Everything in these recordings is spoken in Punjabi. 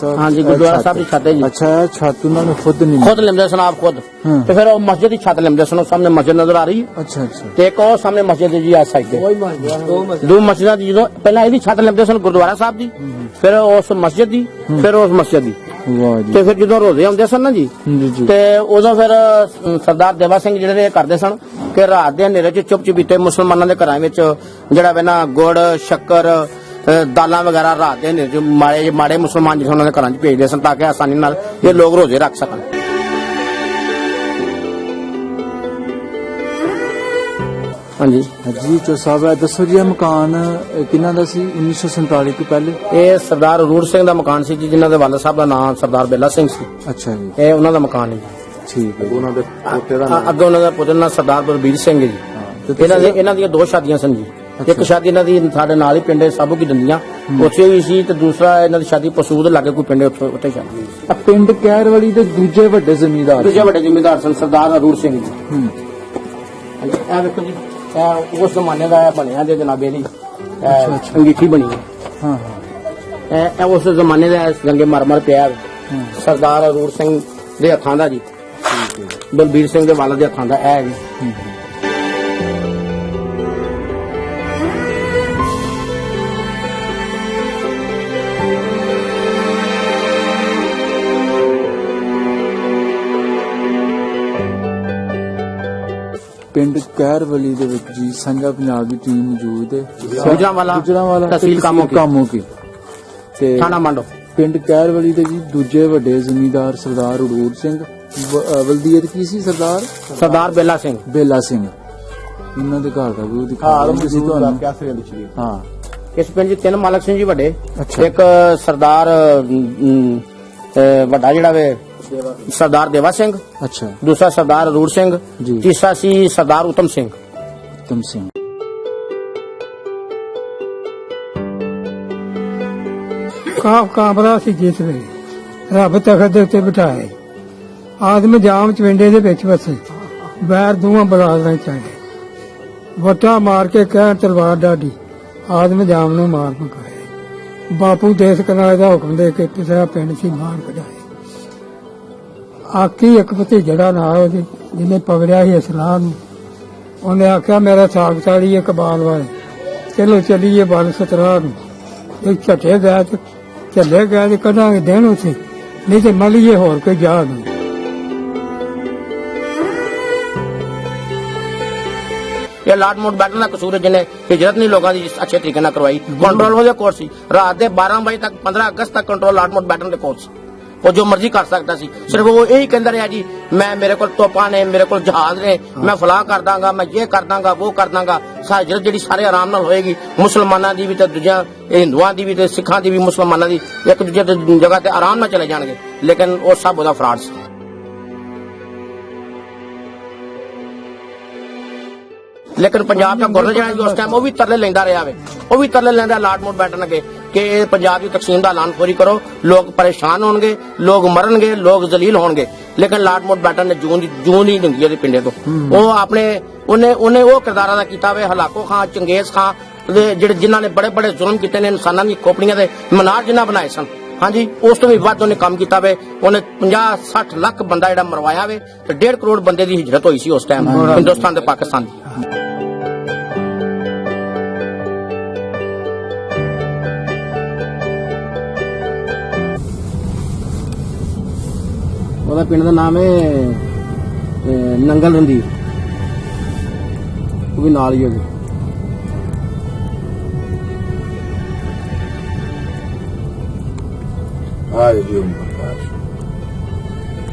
ਸਾਹਿਬ? ਹਾਂਜੀ ਗੁਰਦੁਆਰਾ ਸਾਹਿਬ ਦੀ ਛੱਤ ਹੈ ਜੀ। ਅੱਛਾ, ਛੱਤ ਉਹਨਾਂ ਨੇ ਖੁਦ ਨਹੀਂ ਖੁਦ ਲਿੰਦੇ ਸਨ ਆਪ ਖੁਦ। ਤੇ ਫਿਰ ਉਹ ਮਸਜਿਦ ਦੀ ਛੱਤ ਲਿੰਦੇ ਸਨ, ਸਾਹਮਣੇ ਮਸਜਿਦ ਨਜ਼ਰ ਆ ਰਹੀ ਹੈ। ਅੱਛਾ ਅੱਛਾ। ਤੇ ਇੱਕ ਉਹ ਸਾਹਮਣੇ ਮਸਜਿਦ ਹੈ ਜੀ ਆ ਸਾਈਡ ਤੇ। ਦੋ ਮਸਜਿਦਾਂ ਦੀ ਜਦੋਂ ਪਹਿਲਾਂ ਇਹਦੀ ਛੱਤ ਲਿੰਦੇ ਸਨ ਗੁਰਦੁਆਰਾ ਸਾਹਿਬ ਦੀ, ਫਿਰ ਉਸ ਮਸਜਿਦ ਦੀ, ਫਿਰ ਉਸ ਮਸਜਿਦ ਦੀ। ਵਾਹ ਜੀ। ਤੇ ਫਿਰ ਜਦੋਂ ਰੋਜ਼ੇ ਆਉਂਦੇ ਸਨ ਨਾ ਜੀ, ਜੀ ਤੇ ਉਦੋਂ ਫਿਰ ਸਰਦਾਰ ਦੇਵਾ ਸਿੰਘ ਜਿਹੜੇ ਕਰਦੇ ਸਨ ਕਿ ਰਾਤ ਦੇ ਹਨੇਰੇ 'ਚ ਚੁੱਪ ਚਪੀਤੇ ਮੁਸਲਮਾਨਾਂ ਦੇ ਘਰਾਂ ਵਿੱਚ ਜਿਹੜਾ ਵੇ ਨਾ ਗੁੜ ਸ਼ੱਕਰ ਦਾਲਾਂ ਵਗੈਰਾ ਰਾਤ ਦੇ ਹਨੇਰੇ 'ਚ ਮਾੜੇ ਮੁਸਲਮਾਨ ਜਿਹੜੇ ਉਹਨਾਂ ਦੇ ਘਰਾਂ 'ਚ ਭੇਜਦੇ ਸਨ ਤਾਂ ਕਿ ਆਸਾਨੀ ਨਾਲ ਇਹ ਲੋਕ ਰੋਜ਼ੇ ਰੱਖ ਸਕਣ। ਹਾਂਜੀ ਜੀ ਚੋ ਸਾਹਿਬ ਦੱਸੋ ਜੀ, ਇਹ ਮਕਾਨ ਕਿਹਨਾਂ ਦਾ ਸੀ 1947 ਤੋਂ ਪਹਿਲੇ? ਇਹ ਸਰਦਾਰ ਅਰੂੜ ਸਿੰਘ ਦਾ ਮਕਾਨ ਸੀ ਜੀ, ਜਿਨ੍ਹਾਂ ਦੇ ਵਾਲਦ ਸਾਹਿਬ ਦਾ ਨਾਮ ਸਰਦਾਰ ਬੇਲਾ ਸਿੰਘ ਸੀ। ਅੱਛਾ ਜੀ, ਇਹ ਉਹਨਾਂ ਦਾ ਮਕਾਨ ਹੈ ਜੀ। ਠੀਕ ਹੈ। ਉਹਨਾਂ ਦੇ ਪੋਤੇ ਦਾ ਅੱਗੇ ਉਹਨਾਂ ਦਾ ਪੁੱਤਰ ਨਾਲ ਸਰਦਾਰ ਬਲਬੀਰ ਸਿੰਘ ਹੈ ਜੀ। ਇਹਨਾਂ ਦੀਆਂ ਦੋ ਸ਼ਾਦੀਆਂ ਸਨ ਜੀ। ਇੱਕ ਸ਼ਾਦੀ ਇਹਨਾਂ ਦੀ ਸਾਡੇ ਨਾਲ ਹੀ ਪਿੰਡ ਸਾਬੂ ਕੀ ਦੰਦੀਆਂ ਉੱਥੇ ਵੀ ਸੀ, ਤੇ ਦੂਸਰਾ ਇਹਨਾਂ ਦੀ ਸ਼ਾਦੀ ਪਸੂਦ ਲਾਗੇ ਕੋਈ ਪਿੰਡ ਉੱਥੇ ਸ਼ਾਦੀ ਸੀ। ਪਿੰਡ ਕਹਿਰਵਾਲੀ ਦੇ ਦੂਜੇ ਵੱਡੇ ਜ਼ਿਮੀਂਦਾਰ ਸਨ ਸਰਦਾਰ ਅਰੂੜ ਸਿੰਘ ਜੀ। ਇਹ ਵੇਖੋ ਜੀ, ਇਹ ਉਸ ਜ਼ਮਾਨੇ ਦਾ ਬਣਿਆ ਜੇ ਜਨਾਬੇ ਦੀ ਅੰਗੀਠੀ ਬਣੀ ਹੈ। ਹਾਂ ਹਾਂ। ਇਹ ਉਸ ਜ਼ਮਾਨੇ ਦਾ ਰੰਗੇ ਮਰਮਰ ਪਿਆ ਸਰਦਾਰ ਅਰੂੜ ਸਿੰਘ ਦੇ ਹੱਥਾਂ ਦਾ ਜੀ, ਬਲਬੀਰ ਸਿੰਘ ਦੇ ਵਾਲਦ ਦੇ ਹੱਥਾਂ ਦਾ ਇਹ ਜੀ। ਪਿੰਡ ਕਹਿਰਵਾਲੀ ਦੇ ਵਿੱਚ ਜੀ ਸੰਘਾ ਪੰਜਾਬ ਦੀ ਟੀਮ ਮੌਜੂਦ ਹੈ। ਗੁਜਰਾਂਵਾਲਾ ਤਹਿਸੀਲ ਕਾਮੋ ਕੀ ਤੇ ਥਾਣਾ ਮੰਡੋ। ਪਿੰਡ ਕਹਿਰਵਾਲੀ ਦੇ ਜੀ ਦੂਜੇ ਵੱਡੇ ਜ਼ਿਮੀਂਦਾਰ ਸਰਦਾਰ ਅਰੂੜ ਸਿੰਘ, ਵਲਦੀਅਤ ਕੀ ਸੀ? ਸਰਦਾਰ ਬੇਲਾ ਸਿੰਘ। ਇਹਨਾਂ ਦੇ ਘਰ ਦਾ ਵੀ ਦਿਖਾ ਸੀ ਤੁਹਾਨੂੰ। ਹਾਂ, ਇਸ ਪਿੰਡ 'ਚ ਤਿੰਨ ਮਾਲਕ ਸਿੰਘ ਜੀ ਵੱਡੇ। ਇੱਕ ਸਰਦਾਰ ਵੱਡਾ ਜਿਹੜਾ ਵੇ ਸਰਦਾਰ ਦੇਵਾ ਸਿੰਘ, ਅੱਛਾ, ਦੂਸਰਾ ਸਰਦਾਰ ਅਰੂੜ ਸਿੰਘ, ਤੀਸਰਾ ਸੀ ਸਰਦਾਰ ਉਤਮ ਸਿੰਘ। ਕਾਂਬਰਾ ਸੀ ਜਿਸ ਵੇਲੇ ਰੱਬ ਤਖਤ ਦੇ ਉੱਤੇ ਬਿਠਾਏ, ਆਦਮ ਜਾਮ ਚਵਿੰਡੇ ਦੇ ਵਿੱਚ ਵਸੇ, ਬੈਰ ਦੋਵਾਂ ਬਰਾਦਰਾਂ ਚਾਹੇ, ਵਟਾ ਮਾਰ ਕੇ ਕਹਿ ਤਲਵਾਰ ਡਾਡੀ, ਆਦਮ ਜਾਮ ਨੂੰ ਮਾਰ ਮੁਕਾਏ, ਬਾਪੂ ਦੇਸ ਕਨਾਲੇ ਦਾ ਹੁਕਮ ਦੇ ਕੇ ਕਿਸੇ ਪਿੰਡ ਸੀ ਮਾਰ ਕਢਾਏ। ਆਕੀ ਇੱਕ ਭਤੀਜੜਾ ਨਾਲ ਉਹਦੇ ਜਿਹਨੇ ਪਕੜਿਆ ਸੀ ਅਸਲਾਹ ਨੂੰ, ਉਹਨੇ ਆਖਿਆ ਮੇਰਾ ਸਾਗ ਸਾੜੀ ਇਕਬਾਲ ਵਾਲੇ, ਚਲੋ ਚੱਲੀਏ ਬਲ ਸਤਰਾਹ ਨੂੰ। ਇਹ ਝੱਟੇ ਗਏ ਤੇ ਚੱਲੇ ਗਏ ਤੇ ਕੱਢਾਂਗੇ ਦਿਨ ਉਸੇ, ਨਹੀਂ ਤੇ ਮਲੀਏ ਹੋਰ ਕੋਈ ਜਾ ਨਹੀਂ। ਇਹ ਲਾਟ ਮੋਟ ਬੈਠਣ ਦਾ ਕਸੂਰ ਹੈ, ਜਿਹਨੇ ਹਿਜਰਤ ਨਹੀਂ ਲੋਕਾਂ ਦੀ ਅੱਛੇ ਤਰੀਕੇ ਨਾਲ ਕਰਵਾਈ। ਕੰਟਰੋਲ ਉਹਦੇ ਕੋਲ ਸੀ, ਰਾਤ ਦੇ 12 ਵਜੇ ਤੱਕ 15 ਅਗਸਤ ਤੱਕ ਕੰਟਰੋਲ ਲਾਟ ਮੋਟ ਬੈਠਣ ਦੇ ਕੋਲ ਸੀ। ਉਹ ਜੋ ਮਰਜ਼ੀ ਕਰ ਸਕਦਾ ਸੀ, ਸਿਰਫ ਉਹ ਇਹੀ ਕਹਿੰਦਾ ਰਿਹਾ ਜੀ ਮੇਰੇ ਕੋਲ ਤੋਪਾਂ ਨੇ, ਮੇਰੇ ਕੋਲ ਜਹਾਜ਼ ਨੇ, ਮੈਂ ਫਲਾਹ ਕਰ ਦਾਂਗਾ, ਮੈਂ ਇਹ ਕਰ ਦਾਂਗਾ, ਉਹ ਕਰ ਦਾਂਗਾ। ਹਿਜਰਤ ਜਿਹੜੀ ਸਾਰੇ ਆਰਾਮ ਨਾਲ ਹੋਏਗੀ, ਮੁਸਲਮਾਨਾਂ ਦੀ ਵੀ ਤੇ ਦੂਜਿਆਂ ਹਿੰਦੂਆਂ ਦੀ ਵੀ ਤੇ ਸਿੱਖਾਂ ਦੀ ਵੀ, ਮੁਸਲਮਾਨਾਂ ਦੀ ਇੱਕ ਦੂਜੇ ਦੀ ਜਗ੍ਹਾ ਤੇ ਆਰਾਮ ਨਾਲ ਚਲੇ ਜਾਣਗੇ। ਲੇਕਿਨ ਉਹ ਸਭ ਉਹਦਾ ਫਰਾਡ ਸੀ। ਲੇਕਿਨ ਪੰਜਾਬ ਦਾ ਗਵਰਨਰ ਜਿਹੜਾ ਉਸ ਟਾਈਮ ਉਹ ਵੀ ਤਰਲੇ ਲੈਂਦਾ ਰਿਹਾ ਵੇ, ਉਹ ਵੀ ਤਰਲੇ ਲੈਂਦਾ ਲਾਟ ਮੋਟ ਬੈਠਣ ਅੱਗੇ ਕਿ ਪੰਜਾਬ ਦੀ ਤਕਸੀਮ ਦਾ ਐਲਾਨ ਪੂਰੀ ਕਰੋ, ਲੋਕ ਪਰੇਸ਼ਾਨ ਹੋਣਗੇ, ਲੋਕ ਮਰਨਗੇ, ਲੋਕ ਜ਼ਲੀਲ ਹੋਣਗੇ। ਲੇਕਿਨ ਲਾਟ ਮੋਟ ਬੈਠਣ ਨੇ ਜੂਨ ਹੀ ਦਿੰਦੀ ਉਹਦੇ ਪਿੰਡੇ ਤੋਂ। ਉਹ ਆਪਣੇ ਉਹਨੇ ਉਹ ਕਿਰਦਾਰਾਂ ਦਾ ਕੀਤਾ ਵੇ, ਹਲਾਕੋ ਖਾਂ, ਚੰਗੇਜ਼ ਖਾਂ, ਜਿਹੜੇ ਜਿਨ੍ਹਾਂ ਨੇ ਬੜੇ ਬੜੇ ਜ਼ੁਲਮ ਕੀਤੇ ਨੇ, ਇਨਸਾਨਾਂ ਦੀ ਖੋਪੜੀਆਂ ਦੇ ਮਨਾਰ ਜਿਨ੍ਹਾਂ ਬਣਾਏ ਸਨ। ਹਾਂਜੀ, ਉਸ ਤੋਂ ਵੀ ਵੱਧ ਉਹਨੇ ਕੰਮ ਕੀਤਾ ਵੇ। ਉਹਨੇ 50-60 ਲੱਖ ਬੰਦਾ ਜਿਹੜਾ ਮਰਵਾਇਆ ਵੇ, ਤੇ 1.5 ਕਰੋੜ ਬੰਦੇ ਦੀ ਹਿਜਰਤ ਹੋਈ ਸੀ ਉਸ ਟਾਈਮ ਹਿੰਦੁਸਤਾਨ ਤੇ ਪਾਕਿਸਤਾਨ ਦੀ। ਉਹਦਾ ਪਿੰਡ ਦਾ ਨਾਮ ਹੈ ਨੰਗਲ ਰੰਦੀ, ਉਹ ਵੀ ਨਾਲ ਹੀ ਹੈ ਜੀ।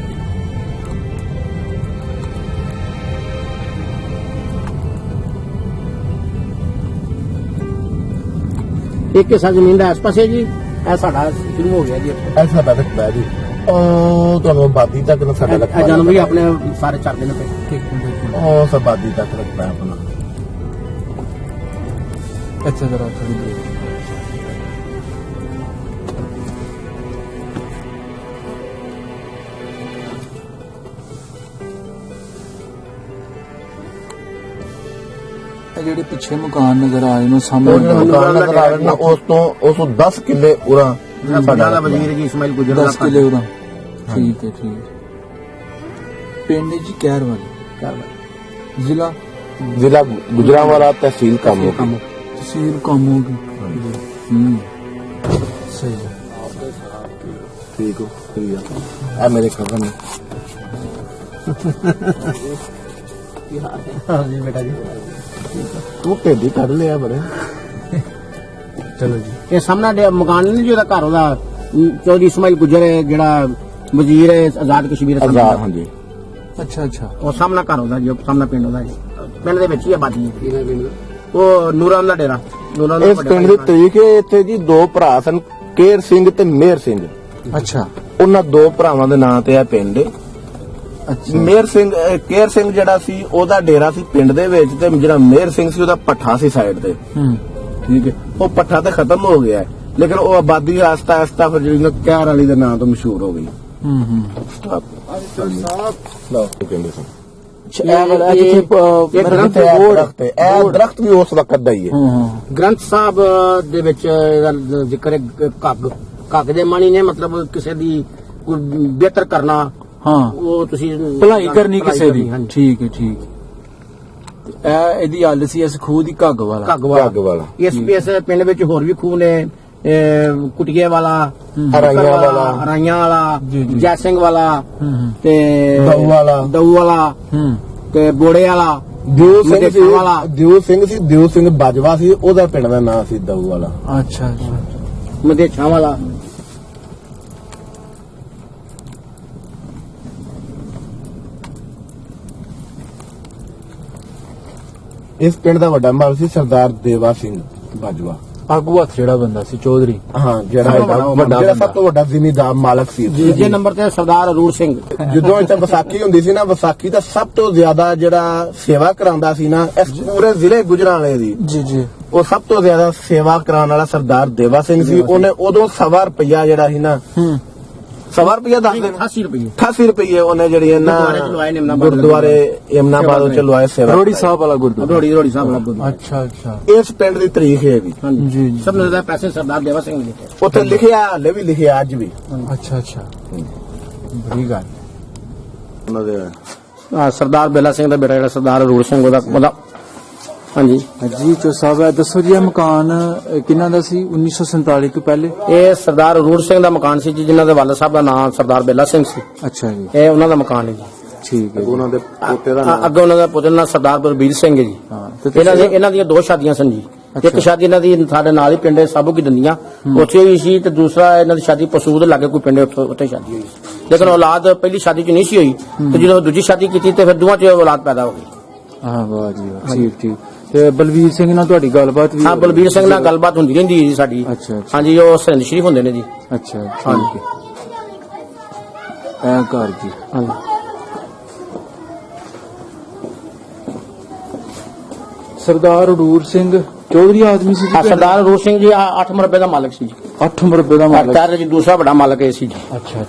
ਇੱਕ ਹਿੱਸਾ ਜ਼ਮੀਨ ਦਾ ਇਸ ਪਾਸੇ ਜੀ, ਇਹ ਸਾਡਾ ਸ਼ੁਰੂ ਹੋ ਗਿਆ ਜੀ। ਇਹ ਸਾਡਾ ਰਕਬਾ ਜੀ, ਉਹ ਤੁਹਾਨੂੰ ਆਬਾਦੀ ਤੱਕ ਨਾ ਸਾਡਾ ਰਕਬਾ ਜਨਮ ਵੀ ਆਪਣੇ ਸਾਰੇ ਚੜਦੇ ਨੇ ਪਏ, ਉਹ ਆਬਾਦੀ ਤੱਕ ਰਕਬਾ ਆਪਣਾ। ਇੱਥੇ ਜਰਾ ਥੋੜੀ ਦੇਰ ਜਿਹੜੇ ਪਿੱਛੇ ਮਕਾਨ ਨਜ਼ਰ ਆਏ ਨੇ ਸਾਹਮਣੇ ਮਕਾਨ ਨਜ਼ਰ ਆ ਰਹੇ ਨੇ, ਉਸ ਤੋਂ 10 ਕਿੱਲੇ ਉਰਾ ਸਾਡਾ ਦਾ ਵਜ਼ੀਰ ਜੀ ਇਸਮਾਈਲ ਗੁਜਰ 10 ਕਿੱਲੇ ਉਹਦਾ ਠੀਕ ਹੈ ਪਿੰਡ ਜੀ ਕਹਿਰ ਵਾਲੀ ਜ਼ਿਲ੍ਹਾ ਗੁਜਰਾਂਵਾਲਾ ਤਹਿਸੀਲ ਕਾਮੋ ਤਹਿਸੀਲ ਕਾਮੋ ਕੀ ਸਹੀ ਹੈ ਠੀਕ ਹੋ ਆ ਮੇਰੇ ਕਦਮ ਹਾਂਜੀ ਬੇਟਾ ਜੀ ਤੂੰ ਢੇਡੀ ਕੱਢ ਲਿਆ ਬੜੇ ਚਲੋ ਜੀ ਇਹ ਸਾਹਮਣੇ ਮਕਾਨ ਨਹੀਂ ਜਿਹਦਾ ਘਰ ਉਹਦਾ ਚੌਧਰੀ ਇਸਮਾਈਲ ਗੁਜਰ ਹੈ ਜਿਹੜਾ ਵਜ਼ੀਰ ਹੈ ਆਜ਼ਾਦ ਕਸ਼ਮੀਰ ਦਾ। ਆਜ਼ਾਦ ਹਾਂਜੀ ਅੱਛਾ ਉਹ ਸਾਹਮਣਾ ਘਰ ਉਹਦਾ ਜੀ, ਉਹ ਸਾਹਮਣਾ ਪਿੰਡ ਉਹਦਾ ਜੀ, ਪਿੰਡ ਦੇ ਵਿੱਚ ਹੀ ਆਬਾਦੀ ਹੈ। ਉਹ ਨੂਰਾਂ ਦਾ ਡੇਰਾ ਨੂਰਾਂ ਦਾ ਇਸ ਪਿੰਡ ਦੀ ਤਰੀਕ ਹੈ। ਇੱਥੇ ਜੀ ਦੋ ਭਰਾ ਸਨ, ਕੇਰ ਸਿੰਘ ਤੇ ਮੇਹਰ ਸਿੰਘ। ਅੱਛਾ ਉਹਨਾਂ ਦੋ ਭਰਾਵਾਂ ਦੇ ਨਾਂ ਤੇ ਇਹ ਪਿੰਡ ਹੈ। ਅੱਛਾ ਮੇਹਰ ਸਿੰਘ ਕੇਰ ਸਿੰਘ ਜਿਹੜਾ ਸੀ ਉਹਦਾ ਡੇਰਾ ਸੀ ਪਿੰਡ ਦੇ ਵਿੱਚ, ਤੇ ਜਿਹੜਾ ਮੇਹਰ ਸਿੰਘ ਸੀ ਉਹਦਾ ਪੱਠਾ ਸੀ ਸਾਈਡ ਤੇ। ਠੀਕ ਹੈ, ਉਹ ਪੱਠਾ ਤੇ ਖਤਮ ਹੋ ਗਿਆ ਹੈ, ਲੇਕਿਨ ਉਹ ਆਬਾਦੀ ਆਸਤਾ ਆਸਤਾ ਫਿਰ ਜਿਹੜੀ ਕਹਿਰ ਵਾਲੀ ਦੇ ਨਾਂ ਤੋਂ ਮਸ਼ਹੂਰ ਹੋ ਗਈ। ਲਓ ਕਹਿੰਦੇ ਸੀ ਇਹ ਦਰਖਤ ਵੀ ਉਸ ਵਕਤ ਦਾ ਹੀ ਹੈ। ਗ੍ਰੰਥ ਸਾਹਿਬ ਦੇ ਵਿੱਚ ਇਹਦਾ ਜ਼ਿਕਰ ਹੈ ਘੱਗ ਦੇ ਮਾਣੀ ਨੇ, ਮਤਲਬ ਕਿਸੇ ਦੀ ਕੋਈ ਬਿਹਤਰ ਕਰਨਾ, ਉਹ ਤੁਸੀਂ ਭਲਾਈ ਕਰਨੀ ਕਿਸੇ ਦੀ। ਹਾਂਜੀ। ਠੀਕ ਹੈ ਇਹਦੀ ਹੱਲ ਸੀ ਇਸ ਖੂਹ ਦੀ ਘੱਗ ਵਾਲਾ। ਘੱਗ ਵਾਲਾ। ਇਸ ਪਿੰਡ ਵਿੱਚ ਹੋਰ ਵੀ ਖੂਹ ਨੇ, ਕੁਟੀਏ ਵਾਲਾ, ਰਾਈਆਂ ਵਾਲਾ, ਜੈ ਸਿੰਘ ਵਾਲਾ, ਤੇ ਦਊ ਵਾਲਾ ਤੇ ਬੋੜੇ ਵਾਲਾ, ਦਿਓ ਵਾਲਾ ਸਿੰਘ ਬਾਜਵਾ ਸੀ, ਉਹਦਾ ਪਿੰਡ ਦਾ ਨਾਂ ਸੀ ਦਊ ਵਾਲਾ। ਅੱਛਾ ਮਦੇਛਾਂ ਵਾਲਾ। ਇਸ ਪਿੰਡ ਦਾ ਵੱਡਾ ਮਾਲ ਸੀ ਸਰਦਾਰ ਦੇਵਾ ਸਿੰਘ ਬਾਜਵਾ। ਆਗੂ ਹੱਥ ਜਿਹੜਾ ਬੰਦਾ ਸੀ ਚੌਧਰੀ। ਹਾਂ, ਜਿਹੜਾ ਸਭ ਤੋਂ ਵੱਡਾ ਜ਼ਿਮੀਂਦਾਰ ਮਾਲਕ ਸੀ। ਦੂਜੇ ਨੰਬਰ ਤੇ ਸਰਦਾਰ ਅਰੂਰ ਸਿੰਘ। ਜਦੋਂ ਇੱਥੇ ਵਿਸਾਖੀ ਹੁੰਦੀ ਸੀ ਨਾ, ਵਿਸਾਖੀ ਦਾ ਸਭ ਤੋਂ ਜ਼ਿਆਦਾ ਜਿਹੜਾ ਸੇਵਾ ਕਰਾਉਂਦਾ ਸੀ ਨਾ ਇਸ ਪੂਰੇ ਜ਼ਿਲ੍ਹੇ ਗੁਜਰਾਂਵਾਲੇ ਦੀ, ਜੀ ਉਹ ਸਭ ਤੋਂ ਜ਼ਿਆਦਾ ਸੇਵਾ ਕਰਾਉਣ ਵਾਲਾ ਸਰਦਾਰ ਦੇਵਾ ਸਿੰਘ ਸੀ। ਉਹਨੇ ਉਦੋਂ ਸਵਾ ਰੁਪਈਆ ਜਿਹੜਾ ਸੀ ਨਾ, ਸਵਾ ਰੁਪਈਆ ਦੱਸ ਦੇ 88 ਰੁਪਈਏ ਉਹਨੇ ਜਿਹੜੀ ਨਾ ਗੁਰਦੁਆਰੇ ਇਮਨਾਬਾਦ ਚ ਲਵਾਏ ਸੇਵਾ। ਰੋੜੀ ਸਾਹਿਬ ਵਾਲਾ ਗੁਰਦੁਆਰਾ। ਰੋੜੀ ਸਾਹਿਬ ਵਾਲਾ ਗੁਰਦੁਆਰਾ। ਅੱਛਾ ਇਸ ਪਿੰਡ ਦੀ ਤਾਰੀਖ ਹੈ ਵੀ ਜੀ ਸਭ ਤੋਂ ਜ਼ਿਆਦਾ ਪੈਸੇ ਸਰਦਾਰ ਦੇਵਾ ਸਿੰਘ ਨੇ ਲਿਖੇ। ਉੱਥੇ ਲਿਖਿਆ, ਹਲੇ ਵੀ ਲਿਖਿਆ ਅੱਜ ਵੀ। ਅੱਛਾ ਬੜੀ ਗੱਲ। ਉਹਨਾਂ ਦੇ ਸਰਦਾਰ ਬੇਲਾ ਸਿੰਘ ਦਾ ਬੇਟਾ ਜਿਹੜਾ ਸਰਦਾਰ ਅਰੂਰ ਸਿੰਘ, ਉਹਦਾ ਹਾਂਜੀ ਜੀ ਚੋ ਸਾਹਿਬ ਦੱਸੋ ਜੀ, ਇਹ ਮਕਾਨ ਕਿਹਨਾਂ ਦਾ ਸੀ 1947 ਤੋਂ ਪਹਿਲੇ? ਇਹ ਸਰਦਾਰ ਅਰੂਰ ਸਿੰਘ ਦਾ ਮਕਾਨ ਸੀ ਜੀ, ਜਿਨ੍ਹਾਂ ਦੇ ਵਾਲਦ ਸਾਹਿਬ ਦਾ ਨਾਮ ਸਰਦਾਰ ਬੇਲਾ ਸਿੰਘ ਸੀ। ਅੱਛਾ ਜੀ, ਇਹ ਉਹਨਾਂ ਦਾ ਮਕਾਨ ਹੈ ਜੀ। ਠੀਕ ਹੈ। ਉਹਨਾਂ ਦੇ ਪੋਤੇ ਦਾ ਅੱਗੇ ਉਹਨਾਂ ਦਾ ਪੁੱਤਰ ਨਾਲ ਸਰਦਾਰ ਬਲਬੀਰ ਸਿੰਘ ਹੈ ਜੀ। ਇਹਨਾਂ ਦੀਆਂ ਦੋ ਸ਼ਾਦੀਆਂ ਸਨ ਜੀ। ਇੱਕ ਸ਼ਾਦੀ ਇਹਨਾਂ ਦੀ ਸਾਡੇ ਨਾਲ ਹੀ ਪਿੰਡ ਸਾਬੂ ਕੀ ਦੰਦੀਆਂ, ਉੱਥੇ ਹੋਈ ਸੀ, ਤੇ ਦੂਸਰਾ ਇਹਨਾਂ ਦੀ ਸ਼ਾਦੀ ਪਸੂਦ ਲਾਗੇ ਕੋਈ ਪਿੰਡ, ਉੱਥੇ ਸ਼ਾਦੀ ਹੋਈ ਸੀ। ਲੇਕਿਨ ਔਲਾਦ ਪਹਿਲੀ ਸ਼ਾਦੀ 'ਚ ਨਹੀਂ ਸੀ ਹੋਈ, ਤੇ ਜਦੋਂ ਦੂਜੀ ਸ਼ਾਦੀ ਕੀਤੀ ਤੇ ਫਿਰ ਦੋਵਾਂ 'ਚ ਔਲਾਦ ਪੈਦਾ ਹੋ ਗਈ। ਹਾਂ ਵਾਹ ਜੀ ਵਾਹ, ਠੀਕ। ਤੇ ਬਲਬੀਰ ਸਿੰਘ ਨਾਲ ਤੁਹਾਡੀ ਗੱਲਬਾਤ ਵੀ? ਹਾਂ, ਬਲਬੀਰ ਸਿੰਘ ਨਾਲ ਗੱਲਬਾਤ ਹੁੰਦੀ ਰਹਿੰਦੀ ਹੈ ਜੀ ਸਾਡੀ। ਅੱਛਾ ਹਾਂਜੀ, ਉਹ ਸਿੰਧ ਸ਼ਰੀਫ ਹੁੰਦੇ ਨੇ ਜੀ। ਅੱਛਾ ਠੀਕ ਹੈ। ਇਹ ਘਰ ਜੀ। ਹਾਂਜੀ। ਸਰਦਾਰ ਅਰੂਰ ਸਿੰਘ ਚੌਧਰੀ ਆਦਮੀ ਸੀ ਜੀ? ਸਰਦਾਰ ਅਰੂਰ ਸਿੰਘ ਜੀ 8 ਮਰਬੇ ਦਾ ਮਾਲਕ ਸੀ ਜੀ। 8 ਮਰਬੇ ਦਾ ਮਾਲਕ? ਚਾਰ ਜੀ ਦੂਸਰਾ ਵੱਡਾ ਮਾਲਕ ਇਹ ਸੀ ਜੀ। ਅੱਛਾ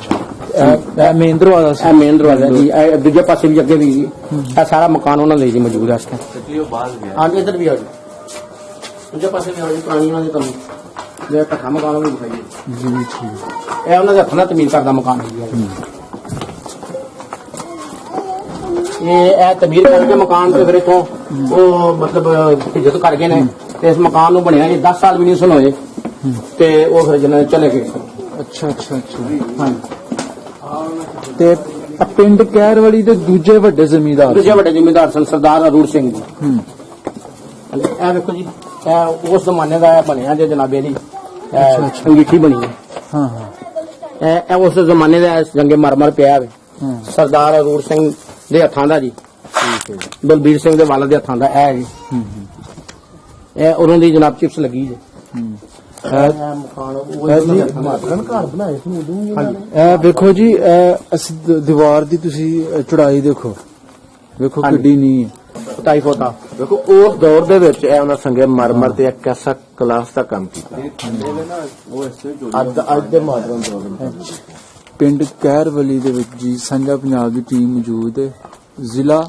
ਇਹ ਮੇਨ ਦਰਵਾਜ਼ਾ ਸੀ? ਇਹ ਮੇਨ ਦਰਵਾਜ਼ਾ ਜੀ। ਇਹ ਦੂਜੇ ਪਾਸੇ ਵੀ ਅੱਗੇ ਵੀ ਜੀ। ਇਹ ਸਾਰਾ ਮਕਾਨ ਉਹਨਾਂ ਦਾ ਜੀ ਮੌਜੂਦ ਹੈ ਇਸ ਟਾਈਮ। ਹਾਂਜੀ, ਇੱਧਰ ਵੀ ਆ ਜੀ, ਦੂਜੇ ਪਾਸੇ ਵੀ ਆ ਜੀ, ਪੁਰਾਣੀ ਉਹਨਾਂ ਦੀ ਤੁਹਾਨੂੰ ਜਿਹੜਾ ਇਕੱਠਾ ਮਕਾਨ ਉਹ ਵੀ ਦਿਖਾਈਏ ਜੀ। ਠੀਕ। ਇਹ ਉਹਨਾਂ ਦੇ ਹੱਥਾਂ ਨਾਲ ਤਮੀਰ ਕਰਦਾ ਮਕਾਨ ਹੈ ਜੀ। ਇਹ ਤਮੀਰ ਕਰਕੇ ਮਕਾਨ ਤੇ ਫਿਰ ਇਥੋਂ ਉਹ ਮਤਲਬ ਇੱਜ਼ਤ ਕਰ ਗਏ ਨੇ, ਤੇ ਇਸ ਮਕਾਨ ਨੂੰ ਬਣਿਆ ਜੀ 10 ਸਾਲ ਵੀ ਨਹੀਂ ਸਨ ਹੋਏ, ਤੇ ਉਹ ਫਿਰ ਜਨਾਂ ਚਲੇ ਗਏ। ਅੱਛਾ ਹਾਂਜੀ। ਤੇ ਪਿੰਡ ਕਹਿਰਵਾਲੀ ਦੇ ਦੂਜੇ ਵੱਡੇ ਜ਼ਿਮੀਂਦਾਰ ਸਨ ਸਰਦਾਰ ਅਰੂਰ ਸਿੰਘ ਜੀ। ਇਹ ਵੇਖੋ ਜੀ, ਇਹ ਉਸ ਜ਼ਮਾਨੇ ਦਾ ਬਣਿਆ ਜੇ ਜਨਾਬੇ ਦੀ ਅੰਗੀਠੀ ਬਣੀ ਹੈ। ਇਹ ਉਸ ਜ਼ਮਾਨੇ ਦਾ ਜੰਗੇ ਮਰਮਰ ਪਿਆ ਹੈ। ਸਰਦਾਰ ਅਰੂਰ ਸਿੰਘ ਦੇ ਹੱਥਾਂ ਦਾ ਜੀ। ਠੀਕ ਹੈ ਜੀ। ਬਲਬੀਰ ਸਿੰਘ ਦੇ ਵਾਲਦ ਦੇ ਹੱਥਾਂ ਦਾ ਇਹ ਜੀ। ਇਹ ਉਹਨਾਂ ਦੀ ਜਨਾਬ ਚਿਪਸ ਲੱਗੀ ਜੀ। ਘਰ ਬਣਾਏ ਸੀ ਉਦੋਂ। ਇਹ ਵੇਖੋ ਜੀ, ਦੀਵਾਰ ਦੀ ਤੁਸੀਂ ਚੜਾਈ ਦੇਖੋ ਕਿੱਡੀ ਨਹੀਂ ਹੈ। 2.5 ਫੁੱਟ। ਦੇਖੋ ਉਸ ਦੌਰ ਦੇ ਵਿੱਚ ਇਹ ਉਹਨਾਂ ਸੰਗੇ ਮਰਮਰ ਤੇ ਇੱਕ ਐਸਾ ਕਲਾਸ ਦਾ ਕੰਮ ਕੀਤਾ ਅੱਜ ਦੇ ਮਾਡਰਨ ਦੌਰ ਵਿੱਚ। ਪਿੰਡ ਕਹਿਰਵਾਲੀ ਦੇ ਵਿੱਚ ਜੀ ਸਾਂਝਾ ਪੰਜਾਬ ਦੀ ਟੀਮ ਮੌਜੂਦ ਹੈ। ਜ਼ਿਲ੍ਹਾ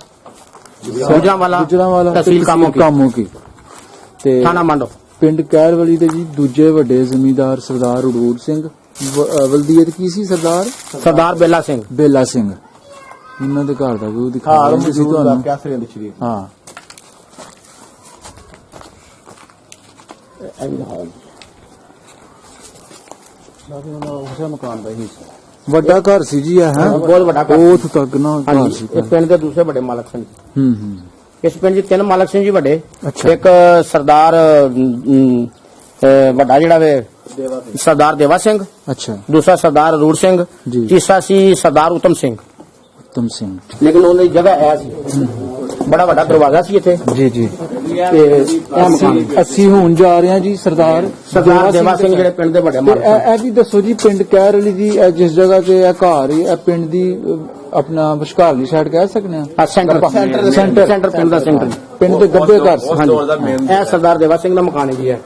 ਗੁਜਰਾਂਵਾਲਾ, ਤਹਿਸੀਲ ਕਾਮੋ ਕੀ ਤੇ ਥਾਣਾ ਮੰਡੋ। ਪਿੰਡ ਕਹਿਰਵਾਲੀ ਦੇ ਜੀ ਦੂਜੇ ਵੱਡੇ ਜ਼ਮੀਂਦਾਰ ਸਰਦਾਰ ਉਡੂਰ ਸਿੰਘ ਵਲਦੀਅਤ ਕੀ ਸੀ ਸਰਦਾਰ ਬੇਲਾ ਸਿੰਘ ਬੇਲਾ ਸਿੰਘ, ਇਹਨਾਂ ਦੇ ਘਰ ਦਾ ਵਿਊ ਦਿਖਾ ਰਹੇ ਸੀ ਤੁਹਾਨੂੰ। ਕਿਆਸਰੇ ਦੇ ਸ਼ਰੀਰ ਹਾਂ, ਉਸੇ ਮਕਾਨ ਦਾ ਹੀ ਵੱਡਾ ਘਰ ਸੀ ਜੀ ਇਹ, ਹੈ ਬਹੁਤ ਵੱਡਾ ਘਰ ਸੀ। ਉੱਥ ਤੱਕ ਨਾ ਘਰ ਹਾਂਜੀ ਸੀ। ਇਸ ਪਿੰਡ ਦੇ ਦੂਸਰੇ ਵੱਡੇ ਮਾਲਕ ਸਿੰਘ। ਹੂੰ ਇਸ ਪਿੰਡ 'ਚ 3 ਮਾਲਕ ਸਿੰਘ ਜੀ ਵੱਡੇ। ਅੱਛਾ। ਇੱਕ ਸਰਦਾਰ ਵੱਡਾ ਜਿਹੜਾ ਵੇ ਸਰਦਾਰ ਦੇਵਾ ਸਿੰਘ, ਅੱਛਾ ਦੂਸਰਾ ਸਰਦਾਰ ਰੂੜ ਸਿੰਘ, ਜੀ। ਤੀਸਰਾ ਸੀ ਸਰਦਾਰ ਉਤਮ ਸਿੰਘ। ਉਤਮ ਸਿੰਘ, ਲੇਕਿਨ ਉਹਨਾਂ ਦੀ ਜਗ੍ਹਾ ਐ ਸੀ, ਬੜਾ ਵੱਡਾ ਦਰਵਾਜ਼ਾ ਸੀ ਇੱਥੇ ਜੀ ਜੀ। ਤੇ ਇਹ ਮਕਾਨ ਅਸੀਂ ਹੁਣ ਜਾ ਰਹੇ ਹਾਂ ਜੀ ਸਰਦਾਰ ਦੇਵਾ ਸਿੰਘ ਜਿਹੜੇ ਪਿੰਡ ਦੇ ਵੱਡੇ ਤੇ ਮਾਲਕ ਸਿੰਘ। ਇਹ ਵੀ ਦੱਸੋ ਜੀ, ਪਿੰਡ ਕਹਿਰਵਾਲੀ ਦੀ ਇਹ ਜਿਸ ਜਗ੍ਹਾ ਤੇ ਇਹ ਘਰ ਹੈ, ਇਹ ਪਿੰਡ ਦੀ ਆਪਣਾ ਵਿਸ਼ਕਾਰਲੀ ਸਾਈਡ ਕਹਿ ਸਕਦੇ ਹਾਂ। ਸੈਂਟਰ ਪਿੰਡ ਦਾ ਸੈਂਟਰ। ਪਿੰਡ ਦੇ ਗੱਬੇ ਘਰ ਸੀ। ਹਾਂਜੀ, ਇਹ ਸਰਦਾਰ ਦੇਵਾ ਸਿੰਘ ਦਾ ਮਕਾਨ ਹੈ ਜੀ ਇਹ,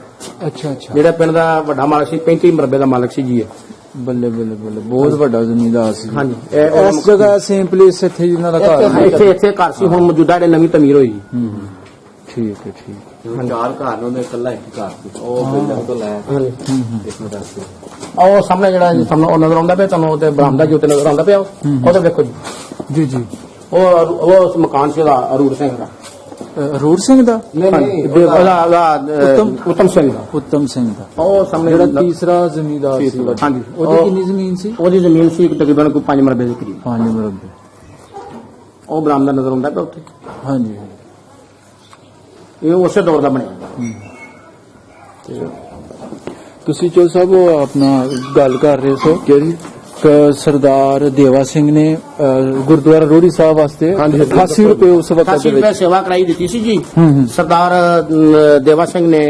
ਅੱਛਾ ਅੱਛਾ, ਜਿਹੜਾ ਪਿੰਡ ਦਾ ਵੱਡਾ ਮਾਲਕ ਸੀ, 35 ਮਰਬੇ ਦਾ ਮਾਲਕ ਸੀ ਜੀ ਇਹ। ਬੱਲੇ ਬੱਲੇ ਬੱਲੇ, ਬਹੁਤ ਵੱਡਾ ਜ਼ਮੀਂਦਾਰ ਸੀ। ਹਾਂਜੀ, ਇਸ ਜਗ੍ਹਾ ਸੇਮ ਪਲੇਸ ਇੱਥੇ ਜਿਨ੍ਹਾਂ ਦਾ ਘਰ ਹੈ। ਇੱਥੇ ਘਰ ਸੀ, ਹੁਣ ਮੌਜੂਦਾ ਜਿਹੜੇ ਨਵੀਂ ਤਮੀਰ ਹੋਈ ਜੀ। ਠੀਕ ਹੈ ਠੀਕ ਹੈ। ਚਾਰ ਘਰ ਨੇ, ਉਹਨੇ ਇਕੱਲਾ ਇੱਕ ਘਰ ਸੀ, ਉਹ ਬਿਲਡਿੰਗ ਤੋਂ ਲੈ ਇਸ ਨੂੰ ਦੱਸ ਉਹ ਸਾਹਮਣੇ ਜਿਹੜਾ ਜੀ ਤੁਹਾਨੂੰ ਉਹ ਨਜ਼ਰ ਆਉਂਦਾ ਪਿਆ, ਤੁਹਾਨੂੰ ਉਹਦੇ ਬਰਾਮਦਾ ਜੀ ਉੱਤੇ ਨਜ਼ਰ ਆਉਂਦਾ ਪਿਆ, ਉਹਦੇ ਵੇਖੋ ਜੀ। ਜੀ ਜੀ, ਉਹ ਉਸ ਮਕਾਨ ਸੀ ਉਹਦਾ ਅਰੂੜ ਸਿੰਘ ਦਾ। ਰੂੜ ਸਿੰਘ ਦਾ, ਹਾਂਜੀ, ਉਤਮ ਸਿੰਘ ਦਾ। ਉੱਤਮ ਸਿੰਘ ਦਾ, ਉਹ ਸਾਹਮਣੇ ਜਿਹੜਾ ਤੀਸਰਾ ਜ਼ਮੀਂਦਾਰ ਸੀ। ਹਾਂਜੀ, ਉਹਦੀ ਕਿੰਨੀ ਜ਼ਮੀਨ ਸੀ? ਉਹਦੀ ਜ਼ਮੀਨ ਸੀ ਤਕਰੀਬਨ ਕੋਈ 5 ਮਰਬੇ ਦੇ ਕਰੀਬ। 5 ਮਰਬੇ। ਉਹ ਬਰਾਮਦਾ ਨਜ਼ਰ ਆਉਂਦਾ ਪਿਆ ਉੱਥੇ। ਹਾਂਜੀ, ਇਹ ਉਸੇ ਦੌਰ ਦਾ ਬਣਿਆ। ਤੁਸੀਂ ਚੋ ਸਭ ਆਪਣਾ ਗੱਲ ਕਰ ਰਹੇ ਸੋ ਕਿਹੜੀ ਸਰਦਾਰ ਦੇਵਾ ਸਿੰਘ ਨੇ ਗੁਰਦੁਆਰਾ ਰੋੜੀ ਸਾਹਿਬ ਵਾਸਤੇ 88 ਰੁਪਏ ਉਸ ਵਕਤ 88 ਦੇ ਰੁਪਏ ਵਿੱਚ ਸੇਵਾ ਕਰਾਈ ਦਿੱਤੀ ਸੀ ਜੀ। ਹੂੰ। ਸਰਦਾਰ ਦੇਵਾ ਸਿੰਘ ਨੇ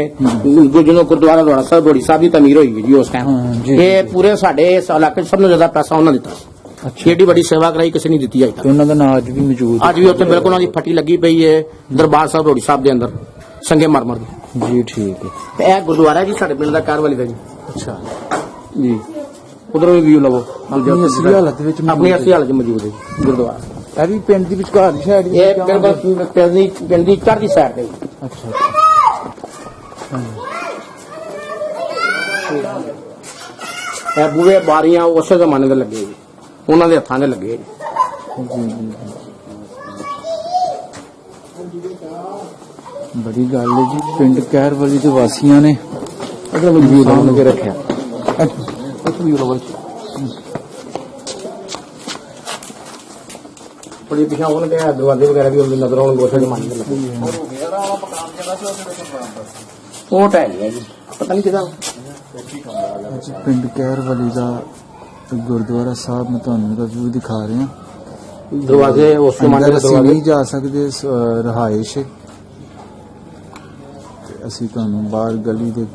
ਜਦੋਂ ਗੁਰਦੁਆਰਾ ਰੋੜੀ ਸਾਹਿਬ ਦੀ ਤਮੀਰ ਹੋਈ ਜੀ ਉਸ ਹਾਂ, ਟਾਈਮ, ਜੀ, ਇਹ ਪੂਰੇ ਸਾਡੇ ਇਸ ਇਲਾਕੇ 'ਚ ਸਭ ਤੋਂ ਜ਼ਿਆਦਾ ਪੈਸਾ ਉਹਨਾਂ ਦਿੱਤਾ। ਏਡੀ ਵੱਡੀ ਸੇਵਾ ਕਰਾਈ ਕਿਸੇ ਨੇ ਦਿੱਤੀ ਅਜੇ ਤੱਕ। ਤੇ ਉਹਨਾਂ ਦਾ ਨਾਂ ਅੱਜ ਵੀ ਮੌਜੂਦ ਅੱਜ ਵੀ ਉੱਥੇ ਬਿਲਕੁਲ ਉਹਨਾਂ ਦੀ ਫੱਟੀ ਲੱਗੀ ਪਈ ਹੈ ਦਰਬਾਰ ਸਾਹਿਬ ਰੋੜੀ ਸਾਹਿਬ ਦੇ ਅੰਦਰ, ਸੰਗੇ ਮਰਮਰ ਦੀ। ਜੀ। ਠੀਕ ਹੈ। ਤੇ ਇਹ ਗੁਰਦੁਆਰਾ ਜੀ ਸਾਡੇ ਪਿੰਡ ਦਾ ਕਹਿਰਵਾਲੀ ਦਾ ਜੀ। ਅੱਛਾ ਜੀ, ਉਧਰੋਂ ਵੀ ਵਿਊ ਲਵੋ। ਆਪਣੀ ਅਸਲੀ ਹਾਲਤ ਵਿੱਚ ਮੌਜੂਦ ਆਪਣੀ ਹੈ। ਅਸਲੀ ਹਾਲਤ 'ਚ ਮੌਜੂਦ ਹੈ ਜੀ ਗੁਰਦੁਆਰਾ। ਇਹ ਵੀ ਪਿੰਡ ਦੀ ਵਿਚਕਾਰ ਦੀ ਸਾਈਡ ਇਹ ਬਿਲਕੁਲ ਪਿੰਡ ਦੀ ਚੜ੍ਹਦੀ ਸਾਈਡ ਤੇ। ਅੱਛਾ ਇਹ ਬੂਹੇ ਬਾਰੀਆਂ ਉਸੇ ਜ਼ਮਾਨੇ ਦੇ ਲੱਗੇ ਜੀ, ਉਹਨਾਂ ਦੇ ਹੱਥਾਂ ਦੇ ਲੱਗੇ ਜੀ। ਜੀ। ਬੜੀ ਗੱਲ ਹੈ ਜੀ, ਪਿੰਡ ਕਹਿਰਵਾਲੀ ਦੇ ਵਾਸੀਆਂ ਨੇ ਅਗਰ ਮੌਜੂਦ ਸਾਂਭ ਕੇ ਰੱਖਿਆ। ਉੱਥੇ ਵੀ ਰੋਵਲ ਬੜੀ ਪਿਛਾ ਉਹਨਾਂ ਦੇ ਦਰਵਾਜ਼ੇ ਵਗੈਰਾ ਵੀ ਉਹਦੇ ਨਜ਼ਰ ਆਉਣ ਗੋਸ਼ੇ ਜ਼ਮਾਨੇ ਦੇ ਲੱਗੇ। ਉਹ ਟਹਿ ਗਿਆ ਜੀ, ਪਤਾ ਨਹੀਂ ਕਿਹਦਾ। ਪਿੰਡ ਕਹਿਰਵਾਲੀ ਦਾ ਗੁਰਦੁਆਰਾ ਸਾਹਿਬ ਮੈਂ ਤੁਹਾਨੂੰ ਦਾ ਵਿਊ ਦਿਖਾ ਰਿਹਾ। ਦਰਵਾਜ਼ੇ ਉਸ ਜ਼ਮਾਨੇ ਅੰਦਰ ਦੇ ਅਸੀਂ ਦਰਵਾਜ਼ੇ। ਨਹੀਂ ਜਾ ਸਕਦੇ, ਰਹਾਇਸ਼ ਹੈ। ਤੇ ਅਸੀਂ ਤੁਹਾਨੂੰ ਬਾਹਰ ਗਲੀ ਦੇ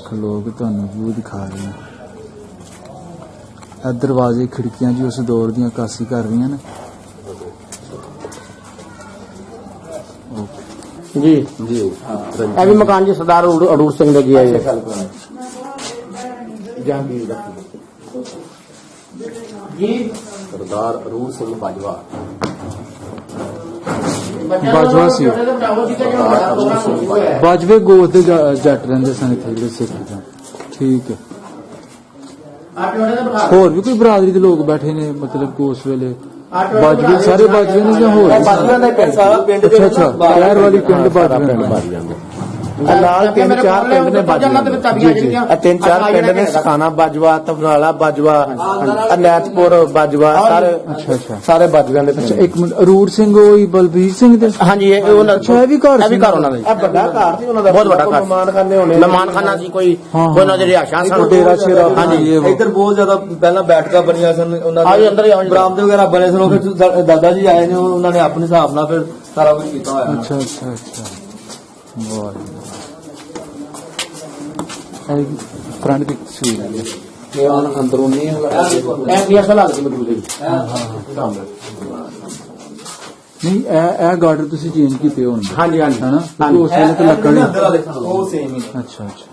ਖਲੋ ਕੇ ਤੁਹਾਨੂੰ ਵਿਊ ਦਿਖਾ ਰਹੇ ਹਾਂ। ਇਹ ਦਰਵਾਜ਼ੇ ਖਿੜਕੀਆਂ ਜੀ ਉਸ ਦੌਰ ਦੀਆਂ ਕਾਸੀ ਕਰ ਰਹੀਆਂ ਨੇ। ਜੀ ਜੀ, ਇਹ ਵੀ ਮਕਾਨ ਜੀ ਸਰਦਾਰ ਅਡੂਰ ਸਿੰਘ ਦਾ ਜੀ ਹੈ। ਜਹਾਂਗੀਰ ਦਾ ਜੀ ਸਰਦਾਰ ਅਰੂਰ ਸਿੰਘ ਬਾਜਵਾ ਬਾਜਵਾ ਸੀ। ਬਾਜਵੇ ਗੋਤ ਦੇ ਜੱਟ ਰਹਿੰਦੇ ਸਨ ਇੱਥੇ ਜਿਹੜੇ ਸਿੱਖ ਸਨ। ਠੀਕ ਹੈ। ਹੋਰ ਵੀ ਕੋਈ ਬਰਾਦਰੀ ਦੇ ਲੋਕ ਬੈਠੇ ਨੇ, ਮਤਲਬ ਕਿ ਉਸ ਵੇਲੇ ਬਾਜਵੇ ਸਾਰੇ ਬਾਜਵੇ ਨੇ ਜਾਂ ਹੋਰ? ਬਾਜੂਆਂ ਦਾ ਪਿੰਡ ਸਾਰਾ ਪਿੰਡ ਅੱਛਾ ਅੱਛਾ, ਕਹਿਰਵਾਲੀ ਪਿੰਡ ਬਾਜਵੇ ਨੇ। ਨਾਲ 3-4 ਪਿੰਡ ਨੇ ਬਾਜਵਾ। ਇਹ 3-4 ਪਿੰਡ ਨੇ, ਸਖਾਨਾ ਬਾਜਵਾ, ਤਬਨਾਲਾ ਬਾਜਵਾ, ਅਨੈਤਪੁਰ ਬਾਜਵਾ, ਸਾਰੇ ਅੱਛਾ ਅੱਛਾ ਸਾਰੇ ਬਾਜਵਿਆਂ ਦੇ ਪਿੰਡ। ਇੱਕ ਮਿੰਟ, ਅਰੂੜ ਸਿੰਘ ਹੋਈ ਬਲਬੀਰ ਸਿੰਘ ਦੇ? ਹਾਂਜੀ, ਇਹ ਉਹਨਾਂ ਅੱਛਾ, ਇਹ ਵੀ ਘਰ ਸੀ ਉਹਨਾਂ ਦਾ ਜੀ। ਇਹ ਵੱਡਾ ਘਰ ਸੀ ਉਹਨਾਂ ਦਾ, ਬਹੁਤ ਵੱਡਾ ਘਰ। ਮਹਿਮਾਨਖਾਨੇ ਹੋਣੇ, ਮਹਿਮਾਨਖਾਨਾ ਸੀ, ਕੋਈ ਉਹਨਾਂ ਦੇ ਰਿਹਾਇਸ਼ਾਂ ਸਨ। ਡੇਰਾ ਸ਼ੇਰਾ। ਹਾਂਜੀ, ਇੱਧਰ ਬਹੁਤ ਜ਼ਿਆਦਾ ਪਹਿਲਾਂ ਬੈਠਕਾਂ ਬਣੀਆਂ ਸਨ, ਉਹਨਾਂ ਹਾਂਜੀ, ਅੰਦਰ ਹੀ ਆਉਣ ਬਰਾਮਦੇ ਵਗੈਰਾ ਬਣੇ ਸਨ। ਉਹ ਫਿਰ ਦਾਦਾ ਜੀ ਆਏ ਨੇ, ਉਹਨਾਂ ਨੇ ਆਪਣੇ ਹਿਸਾਬ ਨਾਲ ਫਿਰ ਸਾਰਾ ਕੁਝ ਕੀਤਾ ਹੋਇਆ। ਅੱਛਾ ਅੱਛਾ ਅੱਛਾ, ਵਾਹ ਜੀ। ਇਹ ਫਰੰਟ ਦੀ ਤਸਵੀਰ ਹੈ। ਇਹ ਹੁਣ ਅੰਦਰੂਨੀ ਇਹ ਵੀ ਅਸਲ ਹਾਲਤ ਮੌਜੂਦ ਹੈ ਜੀ। ਨਹੀਂ, ਇਹ ਗਾਰਡਰ ਤੁਸੀਂ ਚੇਂਜ ਕੀਤੇ ਹੋਣਗੇ, ਹਾਂਜੀ ਹਾਂਜੀ ਹੈਨਾ? ਹਾਂਜੀ। ਉਸ ਵੇਲੇ ਤੇ ਲੱਕੜ ਹੀ। ਅੰਦਰ ਵਾਲੇ ਸਨ, ਉਹ ਸੇਮ ਹੀ। ਅੱਛਾ ਅੱਛਾ,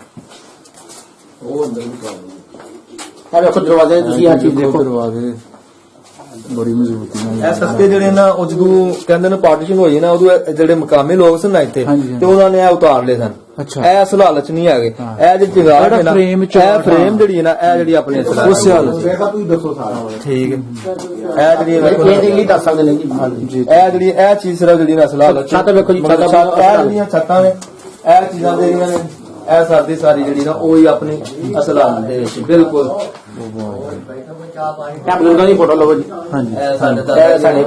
ਉਹ ਅੰਦਰ ਵੀ ਇਹ ਵੇਖੋ ਦਰਵਾਜ਼ੇ, ਤੁਸੀਂ ਇਹ ਚੀਜ਼ ਦੇਖੋ। ਦਰਵਾਜ਼ੇ ਬੜੀ ਮਜ਼ਬੂਤੀ ਨਾਲ। ਇਹ ਸਸਤੇ ਜਿਹੜੇ ਨਾ, ਉਹ ਜਦੋਂ ਕਹਿੰਦੇ ਨੇ ਪਾਰਟੀਸ਼ਨ ਹੋਈ ਨਾ, ਉਦੋਂ ਇਹ ਜਿਹੜੇ ਮਕਾਮੀ ਲੋਕ ਸਨ ਨਾ ਇੱਥੇ, ਹਾਂਜੀ, ਹਾਂਜੀ। ਤੇ ਉਹਨਾਂ ਨੇ ਇਹ ਉਤਾਰ ਲਏ ਸਨ। ਅੱਛਾ। ਇਹ ਅਸਲ ਹਾਲਤ ਚ ਨਹੀਂ ਹੈਗੇ। ਇਹ ਜਿਹੜੀ ਚਿੰਗਾਰ ਹੈ ਨਾ, frame ਚ ਇਹ ਫਰੇਮ ਜਿਹੜੀ ਹੈ ਨਾ, ਇਹ ਜਿਹੜੀ ਆਪਣੀ ਅਸਲ ਹਾਲਤ ਉਸੇ ਹਾਲਤ ਚ। ਤੁਸੀਂ ਦੱਸੋ ਸਾਰਾ ਠੀਕ ਹੈ। ਇਹ ਜਿਹੜੀ ਵੇਖੋ ਇਹ ਲਈ ਦੱਸ ਸਕਦੇ ਨੇ ਜੀ। ਇਹ ਜਿਹੜੀ ਇਹ ਚੀਜ਼ ਸਿਰਫ ਜਿਹੜੀ ਅਸਲ ਹਾਲਤ ਛੱਤ ਵੇਖੋ ਜੀ, ਮਤਲਬ ਛੱਤ ਇਹ ਜਿਹੜੀਆਂ ਛੱਤਾਂ ਨੇ, ਇਹ ਚੀਜ਼ਾਂ ਜਿਹੜੀਆਂ ਨੇ, ਇਹ ਸਾਡੀ ਸਾਰੀ ਜਿਹੜੀ ਨਾ ਉਹੀ ਆਪਣੀ ਅਸਲ ਹਾਲਤ ਦੇ ਵਿੱਚ ਬਿਲਕੁਲ। ਇਹ ਬਜ਼ੁਰਗਾਂ ਦੀ ਫੋਟੋ ਲਵੋ ਜੀ। ਹਾਂਜੀ ਇਹ ਸਾਡੇ ਇਹ ਸਾਡੇ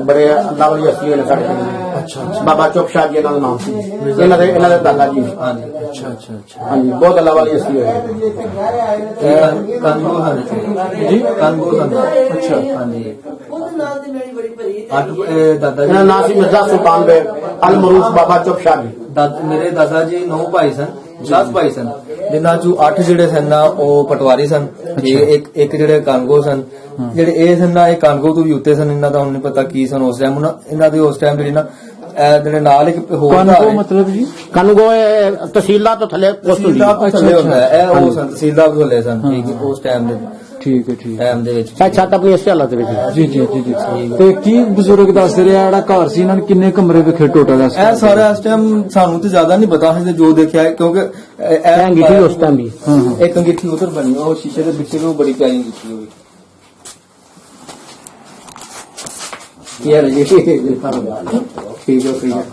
ਬੜੇ ਅੱਲਾ ਵਾਲੀ ਹਸਤੀ ਹੋਏ ਨੇ ਸਾਡੇ ਕੋਲ। ਅੱਛਾ। ਬਾਬਾ ਚੁੱਪ ਸ਼ਾਹ ਜੀ ਇਹਨਾਂ ਦਾ ਨਾਮ ਸੀ। ਇਹਨਾਂ ਦੇ ਦਾਦਾ ਜੀ। ਹਾਂਜੀ। ਅੱਛਾ ਅੱਛਾ ਅੱਛਾ ਹਾਂਜੀ, ਬਹੁਤ ਅੱਲਾ ਵਾਲੀ ਹਸਤੀ ਹੋਏ। ਇਹ ਕਾਨੂੰਗੋ ਹਨ ਜੀ, ਕਾਨੂੰਗੋ ਹਨ। ਅੱਛਾ। ਹਾਂਜੀ। ਇਹ ਦਾਦਾ ਇਹਨਾਂ ਦਾ ਜੀ, ਨਾਮ ਸੀ ਮਿਰਜ਼ਾ ਸੁਲਤਾਨ ਬੇਗ ਅਲ ਮਰੂਫ ਬਾਬਾ ਚੁੱਪ ਸ਼ਾਹ ਜੀ। ਮੇਰੇ ਦਾਦਾ ਜੀ 9 ਭਾਈ ਸਨ, 10 ਭਾਈ ਸਨ, ਜਿਨ੍ਹਾਂ ਚੋਂ 8 ਜਿਹੜੇ ਸਨ ਨਾ ਉਹ ਪਟਵਾਰੀ ਸਨ, ਇੱਕ ਜਿਹੜੇ ਕਾਂਗੋ ਸਨ, ਜਿਹੜੇ ਇਹ ਸਨ ਨਾ ਇਹ ਕਾਂਗੋ ਤੋਂ ਵੀ ਉੱਤੇ ਸਨ। ਇਹਨਾਂ ਦਾ ਹੁਣ ਨਹੀਂ ਪਤਾ ਕੀ ਸਨ ਉਸ ਟਾਈਮ। ਇਹਨਾਂ ਦੇ ਉਸ ਟਾਈਮ ਜਿਹੜੀ ਨਾ ਇਹ ਜਿਹੜੇ ਨਾਲ ਇੱਕ ਹੋਰ ਕਾਨੂੰਗੋ ਮਤਲਬ ਜੀ ਕਾਨੂੰਗੋ ਤਹਿਸੀਲਦਾਰ ਤੋਂ ਥੱਲੇ ਪੋਸਟ ਹੁੰਦੀ ਤਹਿਸੀਲਦਾਰ ਤੋਂ ਥੱਲੇ ਹੁੰਦਾ ਹੈ। ਇਹ ਉਹ ਸਨ ਤਹਿਸੀਲਦਾਰ ਤੋਂ ਥੱਲੇ ਸਨ। ਠੀਕ ਹੈ, ਉਸ ਟਾਈਮ ਦੇ ਠੀਕ ਹੈ ਠੀਕ ਹੈ ਟਾਈਮ ਦੇ ਵਿੱਚ। ਹੈ। ਛੱਤ ਆਪਣੀ ਇਸੇ ਹਾਲਤ ਵਿੱਚ ਹੈ। ਜੀ ਜੀ ਜੀ ਜੀ ਤੇ ਕੀ ਬਜ਼ੁਰਗ ਦੱਸਦੇ ਰਿਹਾ ਜਿਹੜਾ ਘਰ ਸੀ ਇਹਨਾਂ ਨੇ ਕਿੰਨੇ ਕਮਰੇ ਵਿਖੇ ਟੋਟਲ ਇਹ ਸਾਰਾ ਇਸ ਟਾਈਮ ਸਾਨੂੰ ਤੇ ਜ਼ਿਆਦਾ ਨਹੀਂ ਪਤਾ ਹੈ ਜੋ ਦੇਖਿਆ ਹੈ, ਕਿਉਂਕਿ ਇਹ ਅੰਗੀਠੀ ਉਸ ਟਾਈਮ ਦੀ। ਇੱਕ ਅੰਗੀਠੀ ਉਧਰ ਬਣੀ, ਉਹ ਸ਼ੀਸ਼ੇ ਦੇ ਪਿੱਛੇ ਵੀ ਉਹ ਬੜੀ ਪਿਆਰੀ ਅੰਗੀਠੀ ਹੋਈ। ਯਾਰ ਜੀ ਠੀਕ ਹੈ ਠੀਕ ਹੈ।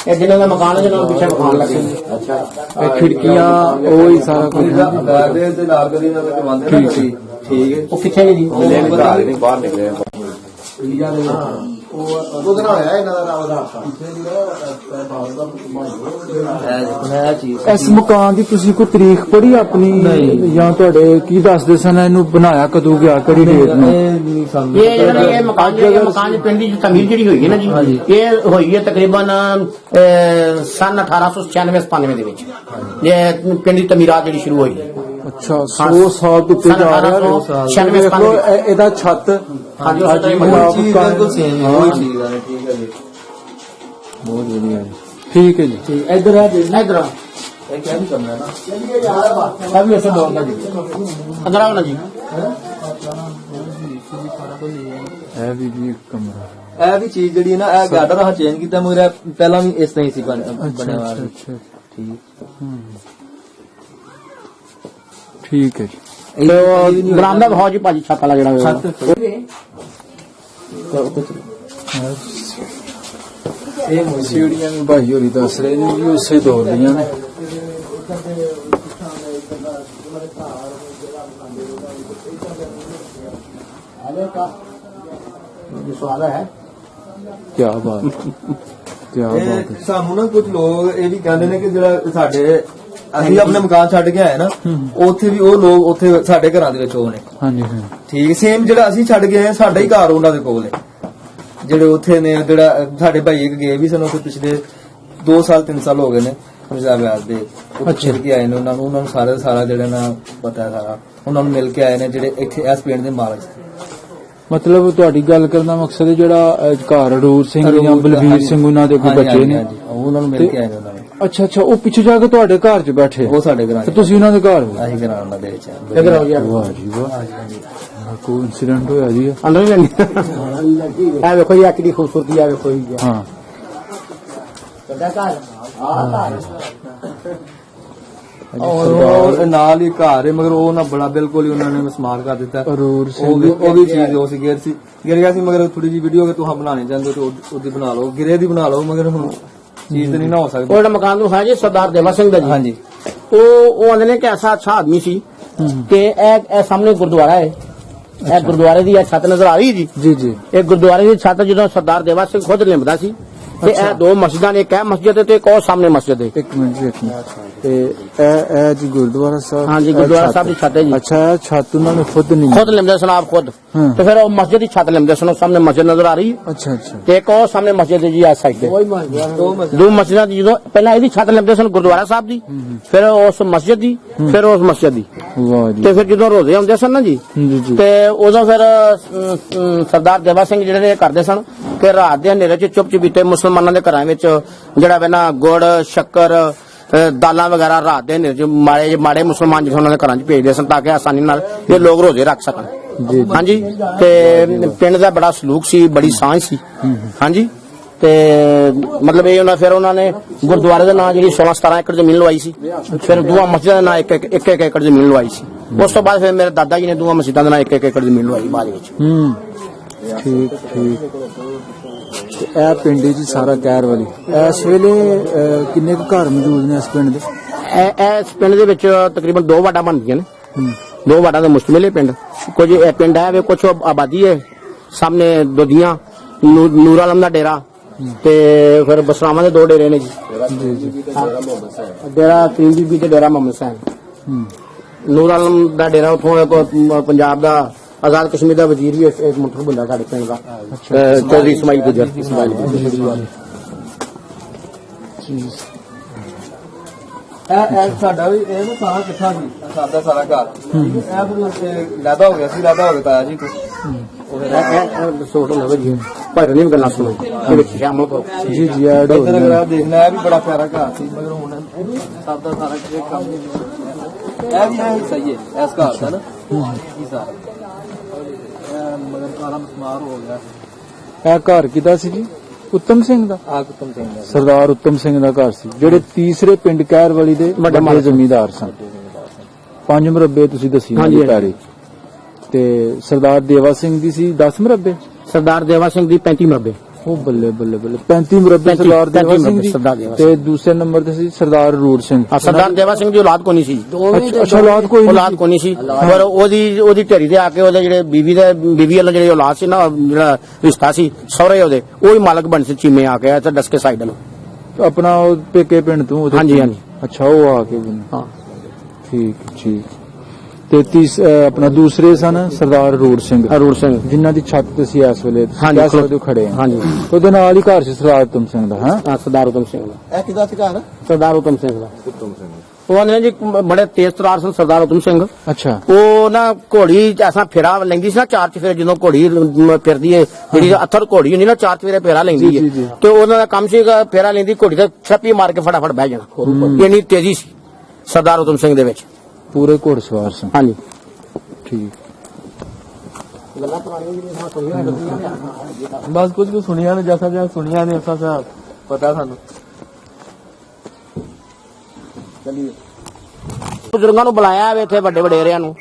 ਇਹ ਜਿਨ੍ਹਾਂ ਦਾ ਮਕਾਨ ਹੈ, ਜਿਹਨਾਂ ਨੂੰ ਪਿੱਛੇ ਮਕਾਨ ਲੱਗੇ। ਅੱਛਾ। ਇਹ ਖਿੜਕੀਆਂ ਉਹ ਹੀ ਸਾਰਾ ਕੁਝ ਗਾਰਡੇ ਤੇ ਨਾਲ ਕਰੀ ਨਾਲ ਕਰਵਾਉਂਦੇ ਨਾ ਕਦੀ। ਠੀਕ ਹੈ। ਉਹ ਕਿੱਥੇ ਨੇ ਜੀ? ਬਾਹਰ ਨਿਕਲੇ ਉਹਦੇ ਨਾਲ ਹੋਇਆ ਇਹਨਾਂ ਦਾ ਆਧਾਰ ਇਹ ਚੀਜ਼ ਇਸ ਮਕਾਨ ਦੀ ਤੁਸੀਂ ਕੋਈ ਤਰੀਕ ਪੜ੍ਹੀ ਆਪਣੀ ਜਾਂ ਤੁਹਾਡੇ ਕੀ ਦੱਸਦੇ ਸਨ ਇਹਨੂੰ ਬਣਾਇਆ ਕਦੋਂ ਗਿਆ ਕਿਹੜੀ ਡੇਟ ਨੂੰ ਨਹੀਂ ਸਾਨੂੰ ਇਹ ਜਿਹੜਾ ਇਹ ਮਕਾਨ ਦੀ ਪਿੰਡ ਦੀ ਤਮੀਰ ਜਿਹੜੀ ਹੋਈ ਹੈ ਨਾ ਜੀ, ਇਹ ਹੋਈ ਹੈ ਤਕਰੀਬਨ ਸਨ 1896-97 ਦੇ ਵਿੱਚ। ਇਹ ਪਿੰਡ ਦੀ ਤਮੀਰਾਤ ਜਿਹੜੀ ਸ਼ੁਰੂ ਹੋਈ ਹੈ। ਅੱਛਾ 100 ਸਾਲ ਤੋਂ ਉੱਤੇ ਜਾ ਰਿਹਾ ਦੇਖੋ ਇਹਦਾ ਛੱਤ ਹਾਂਜੀ ਉਸ ਟਾਈਮ ਉਹ ਚੀਜ਼ ਬਿਲਕੁਲ ਸੇਮ ਹੈ, ਉਹ ਚੀਜ਼ ਹੈ। ਠੀਕ ਹੈ ਜੀ, ਬਹੁਤ ਵਧੀਆ ਜੀ। ਠੀਕ ਹੈ ਜੀ ਇੱਧਰ ਆ ਜੀ, ਇਧਰ ਇਹ ਕਿਆ ਵੀ ਕਰਨਾ ਨਾ। ਸਭ ਉਸੇ ਦੌਰ ਦਾ ਜੀ। ਅੰਦਰ ਆਓ ਨਾ ਜੀ। ਇਹ ਵੀ ਜੀ ਇੱਕ ਕਮਰਾ ਇਹ ਵੀ ਚੀਜ਼ ਜਿਹੜੀ ਹੈ ਨਾ, ਇਹ ਗਾਰਡਨ ਆ ਚੇਂਜ ਕੀਤਾ, ਮਗਰ ਇਹ ਪਹਿਲਾਂ ਵੀ ਇਸ ਤਰ੍ਹਾਂ ਹੀ ਸੀ ਬਣਿਆ ਅੱਛਾ ਹੋਇਆ। ਅੱਛਾ ਅੱਛਾ ਠੀਕ। ਠੀਕ ਹੈ ਜੀ ਬਰਾਮਦਾ ਵਿਖਾਓ ਜੀ ਭਾਜੀ, ਛੱਤ ਵਾਲਾ ਜਿਹੜਾ ਇਹ ਸੀੜੀਆਂ ਵੀ ਭਾਈ ਹੋਰੀ ਦੱਸ ਰਹੇ ਨੇ ਜੀ ਉਸੇ ਦੌਰ ਦੀਆਂ ਨੇ। ਸਵਾਲ ਹੈ ਕੀ ਬਾਤ ਕੀ ਬਾਤ ਹੈ ਇਹ ਸਾਨੂੰ ਨਾ ਕੁਝ ਲੋਕ ਇਹ ਵੀ ਕਹਿੰਦੇ ਨੇ ਕਿ ਜਿਹੜਾ ਸਾਡੇ ਅਸੀਂ ਆਪਣੇ ਮਕਾਨ ਛੱਡ ਕੇ ਆਏ ਨਾ, ਉੱਥੇ ਵੀ ਉਹ ਲੋਕ ਉੱਥੇ ਸਾਡੇ ਘਰਾਂ ਦੇ ਵਿੱਚ ਉਹ ਨੇ। ਹਾਂਜੀ ਹਾਂ ਠੀਕ ਸੇਮ ਜਿਹੜਾ ਅਸੀਂ ਛੱਡ ਕੇ ਆਏ ਸਾਡਾ ਹੀ ਘਰ ਉਹਨਾਂ ਦੇ ਕੋਲ ਹੈ, ਜਿਹੜੇ ਉੱਥੇ ਨੇ। ਜਿਹੜਾ ਸਾਡੇ ਭਾਈ ਇੱਕ ਗਏ ਵੀ ਸਨ ਉੱਥੇ ਪਿਛਲੇ 2 ਸਾਲ 3 ਸਾਲ ਹੋ ਗਏ ਨੇ ਫਿਰੋਜ਼ਾਬਾਦ ਦੇ। ਛੱਡ ਕੇ ਆਏ ਨੇ ਉਹਨਾਂ ਨੂੰ ਸਾਰਾ ਜਿਹੜਾ ਨਾ ਪਤਾ ਹੈ ਸਾਰਾ। ਉਹਨਾਂ ਨੂੰ ਮਿਲ ਕੇ ਆਏ ਨੇ ਜਿਹੜੇ ਇੱਥੇ ਇਸ ਪਿੰਡ ਦੇ ਮਾਲਕ ਸੀ। ਮਤਲਬ ਤੁਹਾਡੀ ਗੱਲ ਕਰਨ ਦਾ ਮਕਸਦ ਹੈ ਜਿਹੜਾ ਘਰ ਅਡੂਰ ਸਿੰਘ ਜਾਂ ਬਲਵੀਰ ਸਿੰਘ ਉਹਨਾਂ ਦੇ ਕੋਈ ਬੱਚੇ ਨੇ ਉਹਨਾਂ ਨੂੰ ਮਿਲ ਕੇ ਆਏ ਨੇ ਉਹਨਾਂ ਨੇ। ਅੱਛਾ ਅੱਛਾ ਉਹ ਪਿੱਛੇ ਜਾ ਕੇ ਤੁਹਾਡੇ ਘਰ 'ਚ ਬੈਠੇ ਉਹ ਸਾਡੇ ਘਰਾਂ ਤੇ ਤੁਸੀਂ ਉਹਨਾਂ ਦੇ ਘਰ ਹੋ ਅਸੀਂ ਘਰਾਂ ਉਹਨਾਂ ਦੇ ਵਿੱਚ ਇਧਰ ਆਓ ਜੀ। ਵਾਹ ਜੀ ਵਾਹ ਕੋਈ ਇਨਸੀਡੈਂਟ ਹੋਇਆ ਜੀ ਅੰਦਰ ਵੀ ਇਹ ਵੇਖੋ ਜੀ ਕਿੰਨੀ ਖੂਬਸੂਰਤੀ ਆ, ਵੇਖੋ ਜੀ। ਹਾਂ ਔਰ ਨਾਲ ਹੀ ਘਰ ਹੈ, ਮਗਰ ਉਹ ਨਾ ਬੜਾ ਬਿਲਕੁਲ ਹੀ ਉਹਨਾਂ ਨੇ ਸਮਾਰ ਕਰ ਦਿੱਤਾ। ਅਰੂਰ ਉਹ ਵੀ ਚੀਜ਼ ਉਹ ਸੀ ਗਿਰ ਗਿਆ ਸੀ, ਮਗਰ ਥੋੜੀ ਜਿਹੀ ਵੀਡੀਓ ਕਿ ਤੁਸੀਂ ਬਣਾਣੀ ਚਾਹੁੰਦੇ ਹੋ ਤੇ ਉਹਦੀ ਬਣਾ ਲਓ, ਗਿਰੇ ਦੀ ਬਣਾ ਲਓ, ਮਗਰ ਹੁਣ ਚੀਜ਼ ਤੇ ਨਹੀਂ ਨਾ ਹੋ ਸਕਦੀ। ਉਹ ਜਿਹੜਾ ਮਕਾਨ ਨੂੰ ਹੈ ਜੀ ਸਰਦਾਰ ਦੇਵਾ ਸਿੰਘ ਦਾ ਜੀ। ਹਾਂਜੀ। ਉਹ ਆਂਦੇ ਨੇ ਕਿ ਐਸਾ ਅੱਛਾ ਆਦਮੀ ਸੀ ਕਿ ਇਹ ਸਾਹਮਣੇ ਗੁਰਦੁਆਰਾ ਹੈ, ਇਹ ਗੁਰਦੁਆਰੇ ਦੀ ਇਹ ਛੱਤ ਨਜ਼ਰ ਆ ਰਹੀ ਜੀ। ਜੀ ਜੀ ਇਹ ਗੁਰਦੁਆਰੇ ਦੀ ਛੱਤ ਜਦੋਂ ਸਰਦਾਰ ਦੇਵਾ ਸਿੰਘ ਖੁਦ ਲਿੰਬਦਾ ਸੀ ਤੇ ਇਹ 2 ਮਸਜਿਦਾਂ ਨੇ, ਇੱਕ ਇਹ ਮਸਜਿਦ ਹੈ ਤੇ ਇੱਕ ਉਹ ਸਾਹਮਣੇ ਮਸਜਿਦ ਹੈ। ਇੱਕ ਮਿੰਟ ਜੀ ਇੱਕ ਮਿੰਟ ਤੇ ਇਹ ਜੀ ਗੁਰਦੁਆਰਾ ਸਾਹਿਬ ਹਾਂਜੀ ਗੁਰਦੁਆਰਾ ਸਾਹਿਬ ਦੀ ਛੱਤ ਹੈ ਜੀ। ਅੱਛਾ ਇਹ ਛੱਤ ਉਹਨਾਂ ਨੇ ਖੁਦ ਨਹੀਂ ਖੁਦ ਲਿੰਬਦੇ ਸਨ ਆਪ ਖੁਦ। ਹਾਂ। ਤੇ ਫਿਰ ਉਹ ਮਸਜਿਦ ਦੀ ਛੱਤ ਲਿੰਬਦੇ ਸਨ, ਉਹ ਸਾਹਮਣੇ ਮਸਜਿਦ ਨਜ਼ਰ ਆ ਰਹੀ ਹੈ ਅੱਛਾ ਅੱਛਾ ਤੇ ਇੱਕ ਉਹ ਸਾਹਮਣੇ ਮਸਜਿਦ ਹੈ ਜੀ ਇਸ ਸਾਈਡ ਤੇ। 2 ਮਸਜਿਦਾਂ ਦੀ ਜਦੋਂ ਪਹਿਲਾਂ ਇਹਦੀ ਛੱਤ ਲਿੰਬਦੇ ਸਨ ਗੁਰਦੁਆਰਾ ਸਾਹਿਬ ਦੀ, ਫਿਰ ਉਸ ਮਸਜਿਦ ਦੀ, ਫਿਰ ਉਸ ਮਸਜਿਦ ਦੀ। ਵਾਹ ਜੀ ਤੇ ਫਿਰ ਜਦੋਂ ਰੋਜ਼ੇ ਆਉਂਦੇ ਸਨ ਨਾ ਜੀ ਜੀ ਜੀ ਤੇ ਉਦੋਂ ਫਿਰ ਸਰਦਾਰ ਦੇਵਾ ਸਿੰਘ ਜਿਹੜੇ ਨੇ ਕਰਦੇ ਸਨ ਕਿ ਰਾਤ ਦੇ ਹਨੇਰੇ 'ਚ ਚੁੱਪ ਚਪੀਤੇ ਮੁਸਲਮਾਨਾਂ ਦੇ ਘਰਾਂ ਵਿੱਚ ਜਿਹੜਾ ਵੇ ਨਾ ਗੁੜ ਸ਼ੱਕਰ ਦਾਲਾਂ ਵਗੈਰਾ ਰਾਤ ਦੇ ਹਨੇਰੇ 'ਚ ਮਾੜੇ ਮੁਸਲਮਾਨ ਜਿਹੜੇ ਉਹਨਾਂ ਦੇ ਘਰਾਂ 'ਚ ਭੇਜਦੇ ਸਨ ਤਾਂ ਕਿ ਆਸਾਨੀ ਨਾਲ ਇਹ ਲੋਕ ਰੋਜ਼ੇ ਰੱਖ ਸਕਣ। ਜੀ ਹਾਂਜੀ ਤੇ ਪਿੰਡ ਦਾ ਬੜਾ ਸਲੂਕ ਸੀ, ਬੜੀ ਸਾਂਝ ਸੀ। ਹਾਂਜੀ ਤੇ ਮਤਲਬ ਇਹ ਉਹਨਾਂ ਫਿਰ ਉਹਨਾਂ ਨੇ ਗੁਰਦੁਆਰੇ ਦੇ ਨਾਂ ਜਿਹੜੀ 16-17 ਏਕੜ ਜ਼ਮੀਨ ਲਵਾਈ ਸੀ, ਫਿਰ ਦੋਵਾਂ ਮਸਜਿਦਾਂ ਦੇ ਨਾਂ ਇੱਕ ਏਕੜ ਜ਼ਮੀਨ ਲਵਾਈ ਸੀ। ਉਸ ਤੋਂ ਬਾਅਦ ਫਿਰ ਮੇਰੇ ਦਾਦਾ ਜੀ ਨੇ ਦੋਵਾਂ ਮਸਜਿਦਾਂ ਦੇ ਨਾਂ ਇੱਕ ਏਕੜ ਜ਼ਮੀਨ ਲਵਾਈ ਬਾਅਦ ਵਿੱਚ। ਠੀਕ ਠੀਕ। ਤੇ ਇਹ ਪਿੰਡ ਜੀ ਸਾਰਾ ਕਹਿਰ ਵਾਲੀ ਇਸ ਵੇਲੇ ਕਿੰਨੇ ਕੁ ਘਰ ਮੌਜੂਦ ਨੇ ਇਸ ਪਿੰਡ ਦੇ? ਇਸ ਪਿੰਡ ਦੇ ਵਿੱਚ ਤਕਰੀਬਨ 2 ਵਾਰਡਾਂ ਬਣਦੀਆਂ ਨੇ, 2 ਵਾਰਡਾਂ ਦਾ ਮੁਸ਼ਤਮਿਲ ਇਹ ਪਿੰਡ। ਕੁਝ ਇਹ ਪਿੰਡ ਹੈ ਵੇ, ਕੁਝ ਆਬਾਦੀ ਹੈ, ਸਾਹਮਣੇ ਦੁਧੀਆਂ ਨੂਰ ਆਲਮ ਦਾ ਡੇਰਾ ਤੇ ਫਿਰ ਬਸਰਾਵਾਂ ਦੇ 2 ਡੇਰੇ ਨੇ ਜੀ। ਡੇਰਾ ਕਰੀਮ ਬੀਬੀ ਤੇ ਡੇਰਾ ਮੁਹੰਮਦ ਹੁਸੈਨ। ਨੂਰ ਆਲਮ ਦਾ ਡੇਰਾ ਉਥੋਂ ਪੰਜਾਬ ਦਾ ਆਜ਼ਾਦ ਕਸ਼ਮੀਰ ਦਾ ਵਜ਼ੀਰ ਵੀ ਇੱਕ ਮੁੰਡਾ ਬੰਦਾ ਸਾਡੇ ਪਿੰਡ ਦਾ, ਚੌਧਰੀ ਇਸਮਾਈਲ ਗੁਜਰ। ਇਹ ਸਾਡਾ ਵੀ ਇਹ ਨਾ ਸਾਰਾ ਇਕੱਠਾ ਸੀ, ਸਾਡਾ ਸਾਰਾ ਘਰ ਇਹ ਫਿਰ ਲੈਦਾ ਹੋ ਗਿਆ ਸੀ, ਲੈਦਾ ਹੋ ਗਿਆ ਤਾਇਆ ਜੀ ਸੋਟ ਹੁੰਦਾ ਜੀ ਪਰ ਨਹੀਂ ਗੱਲਾਂ ਸੁਣੋ ਇਹ ਵਿੱਚ ਸ਼ਾਮਲ ਕਰੋ। ਜੀ ਜੀ ਐਡ ਹੋ ਇੱਧਰ ਗਿਆ। ਅਗਰ ਆਪ ਦੇਖਣਾ, ਇਹ ਵੀ ਬੜਾ ਪਿਆਰਾ ਘਰ ਸੀ, ਮਗਰ ਹੁਣ ਸਭ ਦਾ ਸਾਰਾ ਇਹ ਕੰਮ ਇਹ ਵੀ ਹੈ ਸਹੀ ਹੈ ਇਸ ਘਰ ਦਾ ਨਾ ਜੀ ਸਾਰਾ ਮਗਰ ਸਾਰਾ ਮਸਮਾਰ ਹੋ ਗਿਆ। ਇਹ ਘਰ ਕਿਹਦਾ ਸੀ ਜੀ? ਉੱਤਮ ਸਿੰਘ ਦਾ? ਉਤਮ ਸਿੰਘ ਦਾ ਸਰਦਾਰ ਉੱਤਮ ਸਿੰਘ ਦਾ ਘਰ ਸੀ, ਜਿਹੜੇ ਤੀਸਰੇ ਪਿੰਡ ਕਹਿਰ ਵਾਲੀ ਦੇ ਵੱਡੇ ਜ਼ਮੀਂਦਾਰ ਸਨ। 5 ਮੁਰੱਬੇ ਤੁਸੀਂ ਦੱਸੀ ਹਾਂਜੀ। ਪੈਰੀ ਤੇ ਸਰਦਾਰ ਦੇਵਾ ਸਿੰਘ ਦੀ ਸੀ 10 ਮੁਰੱਬੇ। ਸਰਦਾਰ ਦੇਵਾ ਸਿੰਘ ਦੀ 35 ਮੁਰੱਬੇ। ਉਹ ਬੱਲੇ ਬੱਲੇ ਬੱਲੇ 35 ਮੁਰੱਬੇ ਸਰਦਾਰ ਦੇਵਾ ਸਿੰਘ ਦੀ। ਤੇ ਦੂਸਰੇ ਨੰਬਰ ਤੇ ਸੀ ਸਰਦਾਰ ਰੂੜ ਸਿੰਘ। ਸਰਦਾਰ ਦੇਵਾ ਸਿੰਘ ਦੀ ਔਲਾਦ ਕੋਈ ਨਹੀਂ ਸੀ। ਅੱਛਾ ਔਲਾਦ ਕੋਈ ਔਲਾਦ ਕੋਈ ਨਹੀਂ ਸੀ, ਪਰ ਉਹਦੀ ਢੇਰੀ ਤੇ ਆ ਕੇ ਉਹਦੇ ਜਿਹੜੇ ਬੀਵੀ ਵਾਲਾ ਜਿਹੜੀ ਔਲਾਦ ਸੀ ਨਾ, ਜਿਹੜਾ ਰਿਸ਼ਤਾ ਸੀ ਸਹੁਰੇ ਉਹਦੇ, ਉਹ ਹੀ ਮਾਲਕ ਬਣ ਸੀ ਚੀਮੇ ਆ ਕੇ ਤੇ ਡਸਕੇ ਸਾਈਡ ਨੂੰ ਆਪਣਾ ਉਹ ਪੇਕੇ ਪਿੰਡ ਤੋਂ। ਹਾਂਜੀ ਹਾਂਜੀ। ਅੱਛਾ ਉਹ ਆ ਕੇ ਹਾਂ ਠੀਕ ਠੀਕ। ਤੇ ਆਪਣਾ ਦੂਸਰੇ ਸਨ ਸਰਦਾਰ ਰੂੜ ਸਿੰਘ ਜਿਨ੍ਹਾਂ ਦੀ ਛੱਤ ਤੇ ਸੀ ਇਸ ਵੇਲੇ ਕਹਿ ਸਕਦੇ ਹੋ ਖੜੇ ਆ। ਹਾਂਜੀ ਉਹਦੇ ਨਾਲ ਹੀ ਘਰ ਸੀ ਸਰਦਾਰ ਉਤਮ ਸਿੰਘ ਦਾ। ਹਾਂ ਸਰਦਾਰ ਉਤਮ ਸਿੰਘ ਦਾ। ਇਹ ਕਿਹਦਾ ਸੀ ਘਰ? ਸਰਦਾਰ ਉਤਮ ਸਿੰਘ ਦਾ। ਉਹ ਨੇ ਜੀ ਬੜੇ ਤੇਜ਼ ਤਰਾਰ ਸਨ ਸਰਦਾਰ ਉਤਮ ਸਿੰਘ। ਅੱਛਾ। ਉਹ ਨਾ ਘੋੜੀ ਐਸਾ ਫੇਰਾ ਲੈਂਦੀ ਸੀ ਨਾ 4 ਚਫੇਰੇ, ਜਦੋਂ ਘੋੜੀ ਫਿਰਦੀ ਹੈ ਜਿਹੜੀ ਅਥਰ ਘੋੜੀ ਹੁੰਦੀ ਨਾ 4 ਚਫੇਰੇ ਫੇਰਾ ਲੈਂਦੀ ਹੈ, ਤੇ ਉਹਨਾਂ ਦਾ ਕੰਮ ਸੀ ਫੇਰਾ ਲੈਂਦੀ ਘੋੜੀ ਤੇ ਛੱਪੀ ਮਾਰ ਕੇ ਫਟਾਫਟ ਬਹਿ ਜਾਣਾ। ਇੰਨੀ ਤੇਜ਼ੀ ਸੀ ਸਰਦਾਰ ਉਤਮ ਸਿੰਘ ਦੇ ਵਿੱਚ। ਪੂਰੇ ਘੋੜਸਵਾਰ ਸਨ। ਹਾਂਜੀ ਠੀਕ। ਬਸ ਕੁਝ ਸੁਣਿਆ ਨੇ, ਜੈਸਾ ਸੁਣਿਆ ਨੇ ਐਸਾ ਪਤਾ ਸਾਨੂੰ। ਬਜ਼ੁਰਗਾਂ ਨੂੰ ਬੁਲਾਇਆ ਵੇ ਇੱਥੇ, ਵੱਡੇ ਵਡੇਰਿਆਂ ਨੂੰ,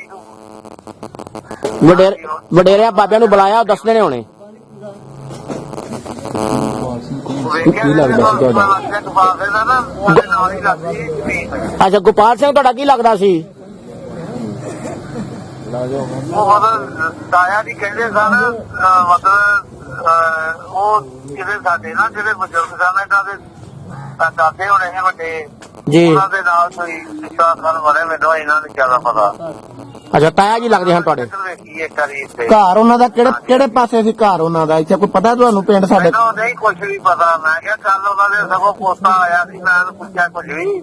ਵਡੇਰਿਆਂ ਬਾਬਿਆਂ ਨੂੰ ਬੁਲਾਇਆ, ਦੱਸਦੇ ਨੇ ਹੁਣੇ। ਕੀ ਲੱਗਦਾ ਸੀ ਤੁਹਾਡਾ? ਅੱਛਾ ਗੋਪਾਲ ਸਿੰਘ ਤੁਹਾਡਾ ਕੀ ਲੱਗਦਾ ਸੀ? ਤਾਇਆ ਜੀ ਕਹਿੰਦੇ ਸਨ, ਮਤਲਬ ਉਹ ਜਿਹੜੇ ਸਾਡੇ ਨਾ ਜਿਹੜੇ ਬਜ਼ੁਰਗ ਸਨ ਇਹਨਾਂ ਦੇ ਦਾਦੇ ਹੋਣੇ ਨੇ ਵੱਡੇ ਜੀ, ਉਹਨਾਂ ਦੇ ਨਾਲ ਕੋਈ ਰਿਸ਼ਤਾ ਸਨ ਬੜੇ, ਮੈਨੂੰ ਇਹਨਾਂ ਨੂੰ ਜ਼ਿਆਦਾ ਪਤਾ। ਅੱਛਾ ਤਾਇਆ ਜੀ ਲੱਗਦੇ ਹਨ ਤੁਹਾਡੇ? ਵੇਖੀਏ ਕਰੀ ਤੇ ਘਰ ਉਹਨਾਂ ਦਾ ਕਿਹੜੇ ਪਾਸੇ ਸੀ? ਘਰ ਉਹਨਾਂ ਦਾ ਇੱਥੇ ਕੋਈ ਪਤਾ ਤੁਹਾਨੂੰ ਪਿੰਡ ਸਾਡੇ? ਮੈਨੂੰ ਨਹੀਂ ਕੁਝ ਵੀ ਪਤਾ। ਮੈਂ ਕਿਹਾ ਚੱਲ ਉਹਨਾਂ ਦੇ ਸਗੋਂ ਪੋਤਾ ਆਇਆ ਸੀ, ਮੈਂ ਉਹਨੂੰ ਪੁੱਛਿਆ ਕੁਝ ਵੀ,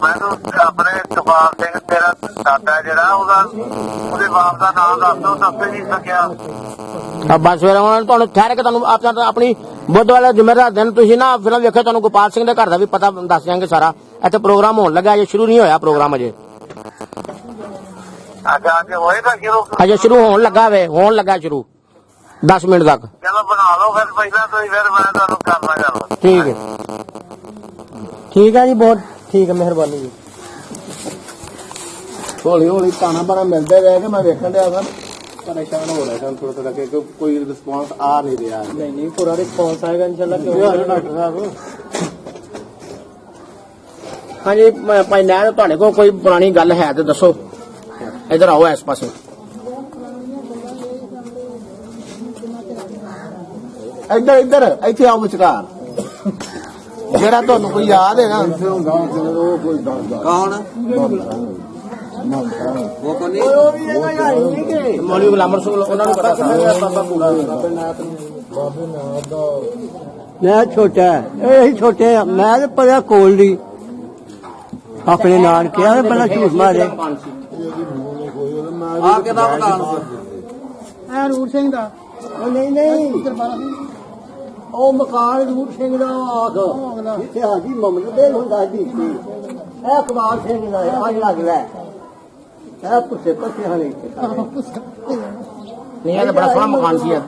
ਮੈਨੂੰ ਆਪਣੇ ਗੋਪਾਲ ਸਿੰਘ ਤੇਰਾ ਦਾਦਾ ਜਿਹੜਾ ਉਹਦੇ ਬਾਪ ਦਾ ਨਾਮ ਦੱਸ ਦੋ, ਦੱਸ ਨਹੀਂ ਸਕਿਆ। ਬਸ ਫਿਰ ਉਹਨਾਂ ਨੇ ਤੁਹਾਨੂੰ ਠਹਿਰ ਕੇ ਤੁਹਾਨੂੰ ਆਪਣੀ ਬੁੱਧ ਵਾਲਾ ਜ਼ਿੰਮੇਵਾਰ ਦਿਨ ਤੁਸੀਂ ਨਾ ਫਿਲਮ ਵੇਖਿਓ, ਤੁਹਾਨੂੰ ਗੋਪਾਲ ਸਿੰਘ ਦੇ ਘਰ ਦਾ ਵੀ ਪਤਾ ਦੱਸ ਦਿਆਂਗੇ ਸਾਰਾ। ਇੱਥੇ ਪ੍ਰੋਗਰਾਮ ਹੋਣ ਲੱਗਾ, ਅਜੇ ਸ਼ੁਰੂ ਨਹੀਂ ਹੋਇਆ ਪ੍ਰੋਗਰਾਮ ਅਜੇ। ਅੱਛਾ ਅੱਜ ਹੋਏਗਾ ਸ਼ੁਰੂ? ਅਜੇ ਸ਼ੁਰੂ ਹੋਣ ਲੱਗਾ ਸ਼ੁਰੂ 10 ਮਿੰਟ ਤੱਕ। ਚਲੋ ਬਣਾ ਲਓ ਫਿਰ ਪਹਿਲਾਂ ਤੋਂ ਹੀ, ਫਿਰ ਮੈਂ ਤੁਹਾਨੂੰ ਕਰਨਾ ਗੱਲ। ਠੀਕ ਹੈ, ਠੀਕ ਹੈ ਜੀ, ਬਹੁਤ ਠੀਕ ਹੈ, ਮਿਹਰਬਾਨੀ ਜੀ। ਹੌਲੀ ਹੌਲੀ ਤਾਣਾ ਬਾਣਾ ਮਿਲਦੇ ਰਹੇ ਕਿ ਮੈਂ ਵੇਖਣ ਡਿਆ ਸਨ, ਪਰੇਸ਼ਾਨ ਹੋ ਰਿਹਾ ਸਨ ਥੋੜਾ ਕਿ ਕੋਈ ਰਿਸਪੌਂਸ ਆ ਨਹੀਂ ਰਿਹਾ। ਨਹੀਂ ਪੂਰਾ ਰਿਸਪੌਂਸ ਆਏਗਾ ਇਨਸ਼ਾਅੱਲਾ। ਡਾਕਟਰ ਸਾਹਿਬ ਹਾਂਜੀ ਭਾਈ ਨਾਇਰ, ਤੁਹਾਡੇ ਕੋਲ ਕੋਈ ਪੁਰਾਣੀ ਗੱਲ ਹੈ ਤੇ ਦੱਸੋ। ਇਧਰ ਆਓ ਇਸ ਪਾਸੇ। ਇੱਧਰ ਇੱਥੇ ਆਓ ਵਿਚਕਾਰ। ਜਿਹੜਾ ਤੁਹਾਨੂੰ ਕੋਈ ਯਾਦ ਹੈ ਨਾ? ਕੌਣ? ਉਹ ਕੋਨੀ ਮੌਲਵੀ ਗੁਲਾਮ ਰਸੂਲ, ਉਹਨਾਂ ਨੂੰ ਪਤਾ ਮੈਂ ਛੋਟਾ, ਇਹ ਛੋਟੇ ਆ, ਮੈਂ ਤੇ ਪੜਿਆ ਕੋਲ ਦੀ ਆਪਣੇ ਨਾਨਕਿਆਂ ਦੇ ਪਹਿਲਾਂ ਝੂਠ ਮਾਰੇ। ਆ ਕਿਹਦਾ ਮਕਾਨ ਐ ਰੂੜ ਸਿੰਘ ਦਾ? ਉਹ ਨਹੀਂ ਉਹ ਮਕਾਨ ਰੂੜ ਸਿੰਘ ਦਾ ਆਖ ਜਿੱਥੇ ਹਾਜੀ ਮੁਹੰਮਦ ਦੇ ਹੁੰਦਾ ਸੀ। ਇਹ ਕਮਾਲ ਸਿੰਘ ਦਾ ਆ ਲੱਗਦਾ ਇਹ ਪੁੱਛੇ ਹਲੇ ਨਹੀਂ, ਇਹ ਤਾਂ ਬੜਾ ਸੋਹਣਾ ਮਕਾਨ ਸੀ ਯਾਰ।